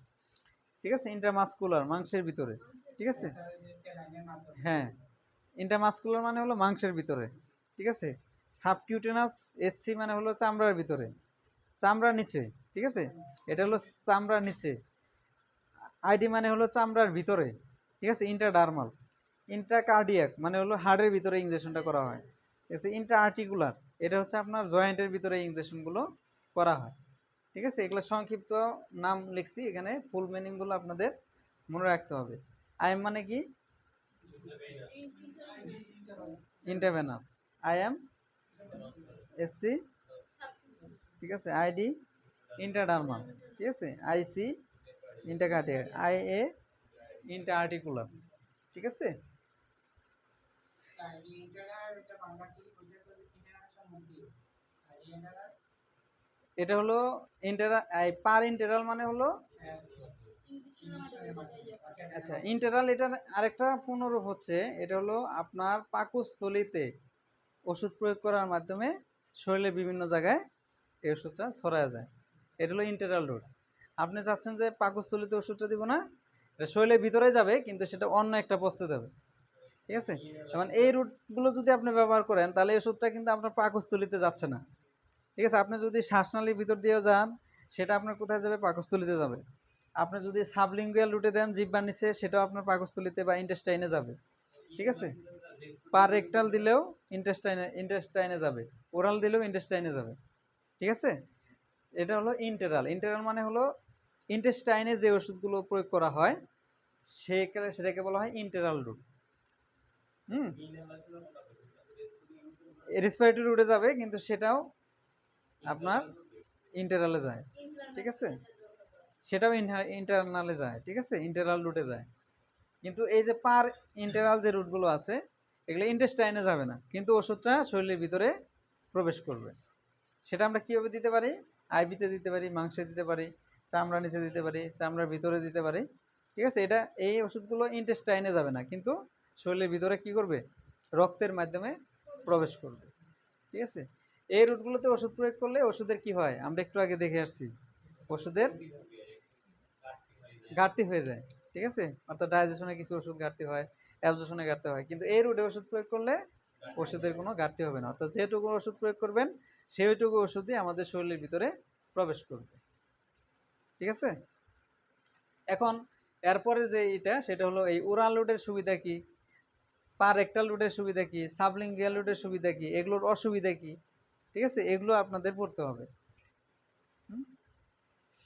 ঠিক আছে, ইন্ট্রামাসকুলার মাংসের ভিতরে, ঠিক আছে। হ্যাঁ, ইন্ট্রামাসকুলার মানে হলো মাংসের ভিতরে, ঠিক আছে। সাবকিউটেনাস এসসি মানে হলো চামড়ার ভিতরে, চামড়ার নিচে, ঠিক আছে, এটা হলো চামড়ার নিচে। আইডি মানে হলো চামড়ার ভিতরে, ঠিক আছে। ইন্ট্রাডার্মাল, ইন্ট্রাকার্ডিয়াক মানে হলো হার্টের ভিতরে ইনজেকশনটা করা হয়, ঠিক আছে। ইন্ট্রা আর্টিকুলার এটা হচ্ছে আপনার জয়েন্টের ভিতরে ইনজেকশনগুলো করা হয়, ঠিক আছে। এগুলো সংক্ষিপ্ত নাম লিখছি এখানে, ফুল মিনিংগুলো আপনাদের মনে রাখতে হবে। আইএম মানে কি, ইন্টারভেনাস, আইএম এসসি, ঠিক আছে, আইডি ইন্টারডার্মাল, ঠিক আছে, আইসি ইন্টারকার্ডিয়াক, আইএ ইন্টার আর্টিকুলার, ঠিক আছে। এটা হলো পার ইন্টেরাল মানে হলো, আচ্ছা ইন্টেরাল এটার আরেকটা পূর্ণরূপ হচ্ছে, এটা হলো আপনার পাকস্থলীতে ওষুধ প্রয়োগ করার মাধ্যমে শরীরের বিভিন্ন জায়গায় এই ওষুধটা ছড়ায় যায়, এটা হলো ইন্টেরাল রুট। আপনি চাচ্ছেন যে পাকস্থলীতে ওষুধটা দিব না, এটা শরীরের ভিতরে যাবে কিন্তু সেটা অন্য একটা বস্তুতে যাবে, ঠিক আছে। যেমন এই রুটগুলো যদি আপনি ব্যবহার করেন তাহলে এই ওষুধটা কিন্তু আপনার পাকস্থলীতে যাচ্ছে না, ঠিক আছে। আপনি যদি শ্বাসনালীর ভিতর দিয়ে যান সেটা আপনার কোথায় যাবে, পাকস্থলীতে যাবে। আপনি যদি সাবলিঙ্গুয়াল রুটে দেন জিহ্বার নিচে, সেটাও আপনার পাকস্থলীতে বা ইন্টেস্টাইনে যাবে, ঠিক আছে। পার রেক্টাল দিলেও ইন্টেস্টাইনে যাবে, ওরাল দিলেও ইন্টেস্টাইনে যাবে, ঠিক আছে। এটা হলো ইন্টেরাল। ইন্টেরাল মানে হলো ইন্টেস্টাইনে যে ওষুধগুলো প্রয়োগ করা হয় সেটাকে বলা হয় ইন্টেরাল রুট। রেসপিরেটরি রুটে যাবে কিন্তু সেটাও আপনার ইন্টেরালে যায়, ঠিক আছে, সেটাও ইন্টারনালে যায়, ঠিক আছে, ইন্টেরাল রুটে যায়। কিন্তু এই যে পার ইন্টেরাল যে রুটগুলো আছে এগুলো ইন্টেস্টাইনে যাবে না, কিন্তু ওষুধটা শরীরের ভিতরে প্রবেশ করবে। সেটা আমরা কীভাবে দিতে পারি, আইভিতে দিতে পারি, মাংসে দিতে পারি, চামড়া নিচে দিতে পারি, চামড়ার ভিতরে দিতে পারি, ঠিক আছে। এটা এই ওষুধগুলো ইন্টেস্টাইনে যাবে না, কিন্তু শরীরের ভিতরে কি করবে, রক্তের মাধ্যমে প্রবেশ করবে, ঠিক আছে। এই রুটগুলোতে ওষুধ প্রয়োগ করলে ওষুধের কি হয় আমরা একটু আগে দেখে আসছি, ওষুধের ঘাটতি হয়ে যায়, ঠিক আছে। অর্থাৎ ডাইজেশনে কিছু ওষুধ ঘাটতি হয়, অ্যাবজর্পশনে ঘাটতি হয়, কিন্তু এই রুটে ওষুধ প্রয়োগ করলে ওষুধের কোনো ঘাটতি হবে না। অর্থাৎ যেটুকু ওষুধ প্রয়োগ করবেন সেইটুকু ওষুধই আমাদের শরীরের ভিতরে প্রবেশ করবে। ঠিক আছে। এখন এরপরে যে এটা সেটা হলো এই ওরাল রুটের সুবিধা কি, পার রেক্টাল রুটের সুবিধা কি, সাবলিঙ্গুয়াল রুটের সুবিধা কি, এগুলোর অসুবিধা কি, ঠিক আছে, এগুলো আপনাদের পড়তে হবে।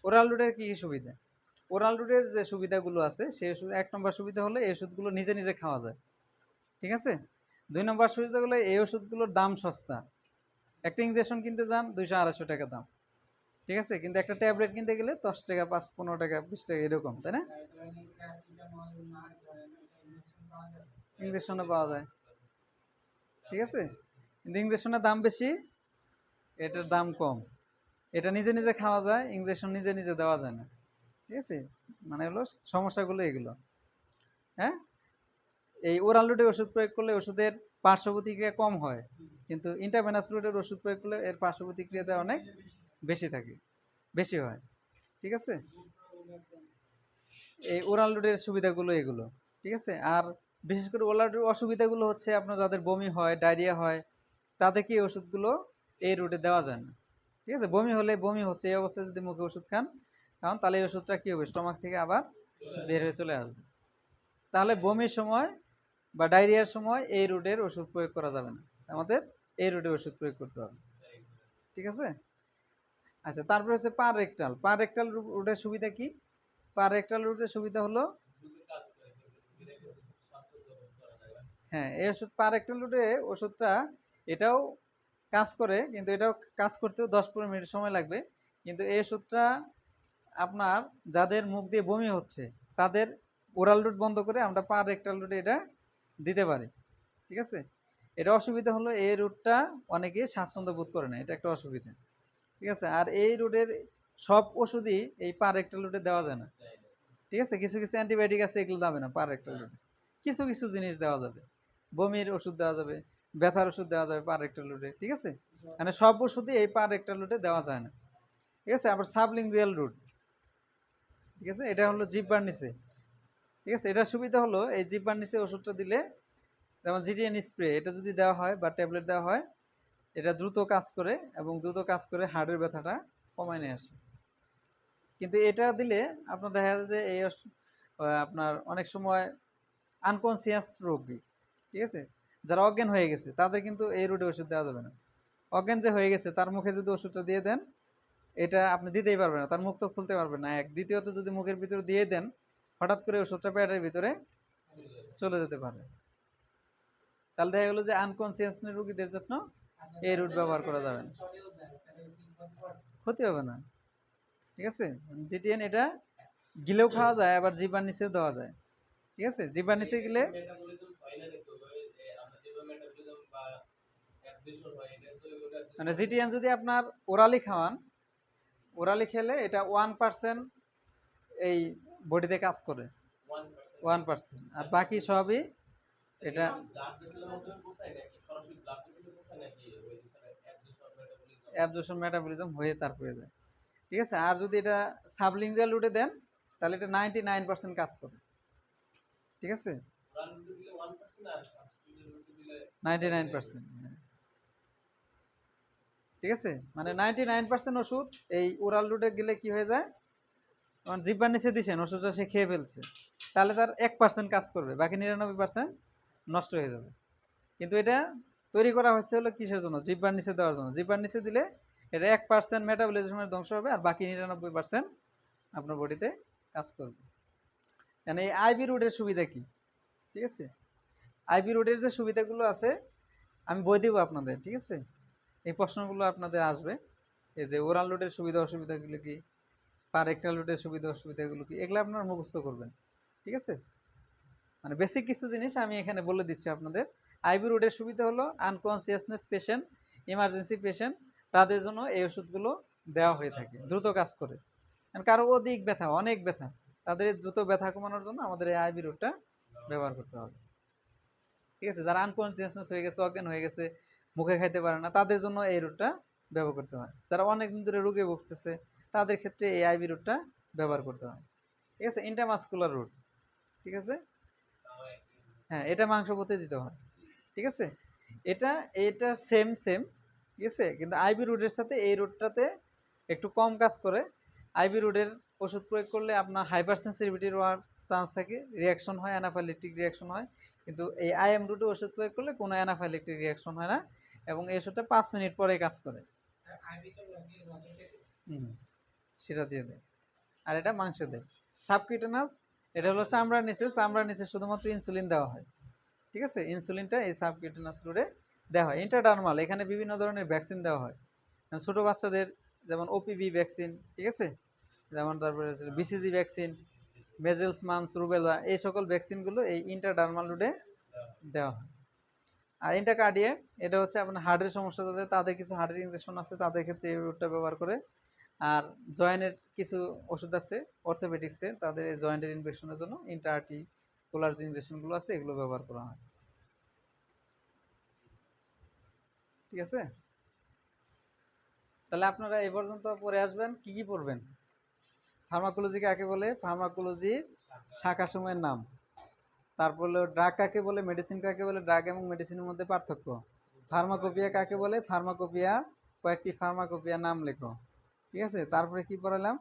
ওরাল রুটের কী কী সুবিধা? ওরাল রুটের যে সুবিধাগুলো আছে সেই এক নম্বর সুবিধা হলো এই ওষুধগুলো নিজে নিজে খাওয়া যায়, ঠিক আছে। 2 নম্বর সুবিধা হলো এই ওষুধগুলোর দাম সস্তা। একটা ইঞ্জেকশন কিনতে যান 200-250 টাকা দাম, ঠিক আছে, কিন্তু একটা ট্যাবলেট কিনতে গেলে 10 টাকা, 5-15 টাকা, 20 টাকা এরকম, তাই না? ইঞ্জেকশনে পাওয়া যায়, ঠিক আছে, কিন্তু ইঞ্জেকশনের দাম বেশি, এটার দাম কম। এটা নিজে নিজে খাওয়া যায়, ইঞ্জেকশন নিজে নিজে দেওয়া যায় না, ঠিক আছে। মানে হলো সমস্যাগুলো এগুলো। হ্যাঁ, এই ওরাল রুটের ওষুধ প্রয়োগ করলে ওষুধের পার্শ্ব প্রতিক্রিয়া কম হয়, কিন্তু ইন্টারভেনাস রুটের ওষুধ প্রয়োগ করলে এর পার্শ্ব প্রতিক্রিয়াটা অনেক বেশি থাকে, বেশি হয়, ঠিক আছে। এই ওরাল রুটের সুবিধাগুলো এগুলো, ঠিক আছে। আর বিশেষ করে ওরাল রুটের অসুবিধাগুলো হচ্ছে আপনার যাদের বমি হয়, ডায়রিয়া হয়, তাদেরকে এই ওষুধগুলো এই রুটে দেওয়া যায় না, ঠিক আছে। বমি হলে বমি হচ্ছে এই অবস্থায় যদি মুখে ওষুধ খান, কারণ তাহলে এই ওষুধটা কী হবে, স্টমাক থেকে আবার বের হয়ে চলে আসবে। তাহলে বমির সময় বা ডায়রিয়ার সময় এই রুটের ওষুধ প্রয়োগ করা যাবে না, আমাদের এই রুটে ওষুধ প্রয়োগ করতে হবে, ঠিক আছে। আচ্ছা, তারপরে হচ্ছে পার রেক্টাল। পার রেক্টাল রুটের সুবিধা কি? পার রেক্টাল রুটের সুবিধা হলো, হ্যাঁ, এই ওষুধ পার রেক্টাল রুটে ওষুধটা এটাও কাজ করে, কিন্তু এটাও কাজ করতেও 10-15 মিনিট সময় লাগবে। কিন্তু এই ওষুধটা আপনার যাদের মুখ দিয়ে বমি হচ্ছে তাদের ওরাল রুট বন্ধ করে আমরা পার রেক্টাল রুটে এটা দিতে পারি, ঠিক আছে। এটা অসুবিধা হলো এই রুটটা অনেকে স্বাচ্ছন্দ্য বোধ করে না, এটা একটা অসুবিধা, ঠিক আছে। আর এই রুটের সব ওষুধই এই পার রেক্টাল রুটে দেওয়া যায় না, ঠিক আছে। কিছু কিছু অ্যান্টিবায়োটিক আছে এগুলো যাবে না পার রেক্টাল রুটে, কিছু কিছু জিনিস দেওয়া যাবে, বমির ওষুধ দেওয়া যাবে, ব্যথার ওষুধ দেওয়া যাবে পার রেক্টাল রুটে, ঠিক আছে। মানে সব ওষুধই এই পার রেক্টাল রুটে দেওয়া যায় না, ঠিক আছে। আবার সাবলিঙ্গুয়াল রুট, ঠিক আছে, এটা হলো জিহ্বার নিচে, ঠিক আছে। এটার সুবিধা হলো এই জিহ্বার নিচে ওষুধটা দিলে, যেমন জিটিএন স্প্রে, এটা যদি দেওয়া হয় বা ট্যাবলেট দেওয়া হয়, এটা দ্রুত কাজ করে এবং দ্রুত কাজ করে হাড়ের ব্যথাটা কমায় নিয়ে আসে। কিন্তু এটা দিলে আপনার দেখা যায় যে এই আপনার অনেক সময় আনকনসিয়াস রোগী, ঠিক আছে, যারা অজ্ঞান হয়ে গেছে তাদের কিন্তু এই রুটে ওষুধ দেওয়া যাবে না। অজ্ঞান যে হয়ে গেছে তার মুখে যদি ওষুধটা দিয়ে দেন, এটা আপনি দিতেই পারবেন না, তার মুখ তো খুলতে পারবেন না এক। দ্বিতীয়ত যদি মুখের ভিতরে দিয়ে দেন, হঠাৎ করে ওষুধটা পেটের ভিতরে চলে যেতে পারে। তাহলে দেখা গেলো যে আনকনসিয়াস রোগীদের জন্য এই রুট ব্যবহার করা যাবে না, ক্ষতি হবে না, ঠিক আছে। জিটিএন এটা গিলেও খাওয়া যায়, আবার জিহ্বার নিচেও দেওয়া যায়, ঠিক আছে। জিহ্বার নিচে গেলে মানে জিটিএন যদি আপনার ওরালি খাওয়ান, ওরালি খেলে এটা 1% এই বডিতে কাজ করে, 1%, আর বাকি সবই এটা অ্যাবজর্পশন মেটাবলিজম হয়ে তারপরে যায়, ঠিক আছে। আর যদি এটা সাবলিঙ্গুয়াল রুটে দেন তাহলে এটা 99% কাজ করে, ঠিক আছে, 99%, ঠিক আছে। মানে 99% ওষুধ এই ওরাল রুটে গেলে কি হয়ে যায়, কারণ জিহ্বার নিচে দিছেন ওষুধটা সে খেয়ে ফেলছে, তাহলে তার 1% কাজ করবে, বাকি 99% নষ্ট হয়ে যাবে। কিন্তু এটা তৈরি করা হয়েছে হলো কিসের জন্য, জিহ্বার নিচে দেওয়ার জন্য। জিহ্বার নিচে দিলে এটা 1% মেটাবলিজমের ধ্বংস হবে, আর বাকি 99% আপনার বডিতে কাজ করবে। মানে এই আইভি রুটের সুবিধা কি, ঠিক আছে। আইভি রুটের যে সুবিধাগুলো আছে আমি বই দেবো আপনাদের, ঠিক আছে। এই প্রশ্নগুলো আপনাদের আসবে, এই যে ওরাল রুটের সুবিধা অসুবিধাগুলো কি, পার রেক্টাল রুটের সুবিধা অসুবিধাগুলো কি, এগুলো আপনারা মুখস্থ করবেন, ঠিক আছে। মানে বেসিক কিছু জিনিস আমি এখানে বলে দিচ্ছি আপনাদের। আইভি রুটের সুবিধা হলো আনকনসিয়াসনেস পেশেন্ট, ইমার্জেন্সি পেশেন্ট, তাদের জন্য এই ওষুধগুলো দেওয়া হয়ে থাকে, দ্রুত কাজ করে। কারো অধিক ব্যথা, অনেক ব্যথা, তাদের দ্রুত ব্যথা কমানোর জন্য আমাদের এই আইভি রুটটা ব্যবহার করতে হবে, ঠিক আছে। যারা আনকনসিয়াসনেস হয়ে গেছে, অজ্ঞান হয়ে গেছে, মুখে খাইতে পারে না, তাদের জন্য এই রুটটা ব্যবহার করতে হয়। যারা অনেক দিন ধরে রোগে ভুগতেছে তাদের ক্ষেত্রে এই আইভি রুটটা ব্যবহার করতে হয়, ঠিক আছে। ইন্টারমাসকুলার রুট, ঠিক আছে, হ্যাঁ, এটা মাংসপথে দিতে হয়, ঠিক আছে। এটা এটা সেম, ঠিক আছে, কিন্তু আইভি রুটের সাথে এই রুটটাতে একটু কম কাজ করে। আইভি রুটের ওষুধ প্রয়োগ করলে আপনার হাইপার সেন্সিটিভিটির হওয়ার চান্স থাকে, রিয়াকশন হয়, অ্যানাফাইলেকটিক রিয়াকশন হয়। কিন্তু এই আইএম রুটে ওষুধ প্রয়োগ করলে কোনো অ্যানাফাইলেকটিক রিয়াকশন হয় না, এবং এই ওষুধটা 5 মিনিট পরে কাজ করে। আইবি তো লাগে রাতে হুম, সেটা দিয়ে দেয়। আর এটা মাংসে দেয়। সাবকিউটেনাস, এটা হলো চামড়ার নিচে শুধুমাত্র ইনসুলিন দেওয়া হয়। ঠিক আছে, ইনসুলিনটা এই সাবকিউটেনাস রুটে দেওয়া হয়। ইন্টারডার্মাল, এখানে বিভিন্ন ধরনের ভ্যাকসিন দেওয়া হয়। ছোটো বাচ্চাদের যেমন ওপিভি ভ্যাকসিন, ঠিক আছে, যেমন তারপরে বিসিজি ভ্যাকসিন, মেজেলস, মামস, রুবেলা, এই সকল ভ্যাকসিনগুলো এই ইন্টারডার্মাল রুটে দেওয়া হয়। আর ইন্টারকার্ডিয়াক, এটা হচ্ছে আপনার হার্টের সমস্যা যাদের, তাদের কিছু হার্টের ইনজেকশন আছে, তাদের ক্ষেত্রে এই রুটটা ব্যবহার করে। আর জয়েন্টের কিছু ওষুধ আছে অর্থোপেডিক্সের, তাদের এই জয়েন্টের ইনফেকশনের জন্য ইন্টারআর্টিকুলার যে ইনজেকশনগুলো আছে এগুলো ব্যবহার করা হয়। ঠিক আছে, তাহলে আপনারা এই পর্যন্ত পড়ে আসবেন। কি কি পড়বেন? ফার্মাকোলজি কাকে বলে, ফার্মাকোলজির শাখাসমূহের নাম, তারপর হলো ড্রাগ কাকে বলে, মেডিসিন কাকে বলে, ড্রাগ এবং মেডিসিনের মধ্যে পার্থক্য, ফার্মাকোপিয়া কাকে বলে, ফার্মাকোপিয়া কয়েকটি ফার্মাকোপিয়া নাম লেখো। ঠিক আছে, তারপরে কি পড়ালাম?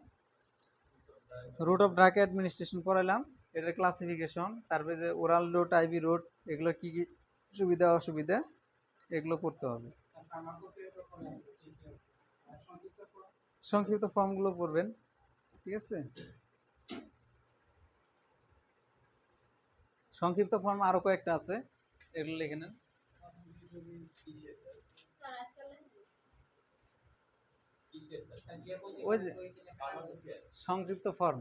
রুট অফ ড্রাগ অ্যাডমিনিস্ট্রেশন পড়ালাম, এটার ক্লাসিফিকেশন, তারপরে যে ওরাল রুট, আইভি রুট, এগুলোর কী কী সুবিধা অসুবিধা, এগুলো পড়তে হবে। ফার্মাকোপিয়া তো করে ঠিক আছে। আর সংযুক্ত ফর্ম সংক্ষিপ্ত ফর্মগুলো পড়বেন। ঠিক আছে, সংক্ষিপ্ত ফর্ম আরও কয়েকটা আছে, এগুলো লিখে নেন। ওই যে সংক্ষিপ্ত ফর্ম,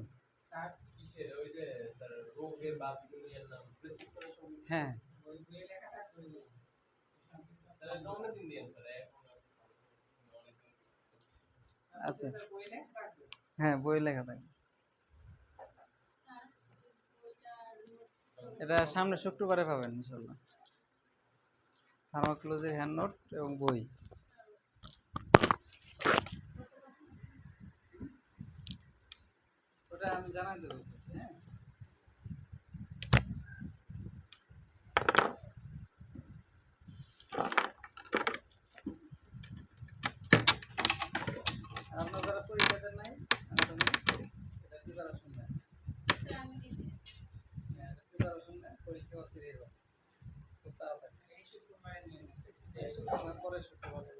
কিসের ওই যে স্যার রোগের বা বিভিন্ন ইয়ের নাম প্রেসক্রিপশনের সঙ্গে হ্যাঁ ওই বইয়ে লেখা থাকবে ওই সংযুক্ত তাহলে এটা অনেকদিন দিন স্যার এখন অনেকদিন আচ্ছা, স্যার বইয়ে লেখা থাকবে। হ্যাঁ বই লেখা থাকে। এটা সামনে শুক্রবারে পাবেন ইনশাল্লাহ, ফার্মাকোলজির হ্যান্ড নোট এবং বই। ওটা আমি জানাই দেবো। হ্যাঁ, আর আপনার যারা পরীক্ষা দেন নাই, আসলে এটা প্রিপারেশন নেন। হ্যাঁ, এটা প্রিপারেশন নেন, পরীক্ষাও সিরিয়াস হবে খুব তাড়াতাড়ি। এই শুক্রবারে নিয়ে নিচ্ছে। এই শুক্রবার পরে শুক্রবারে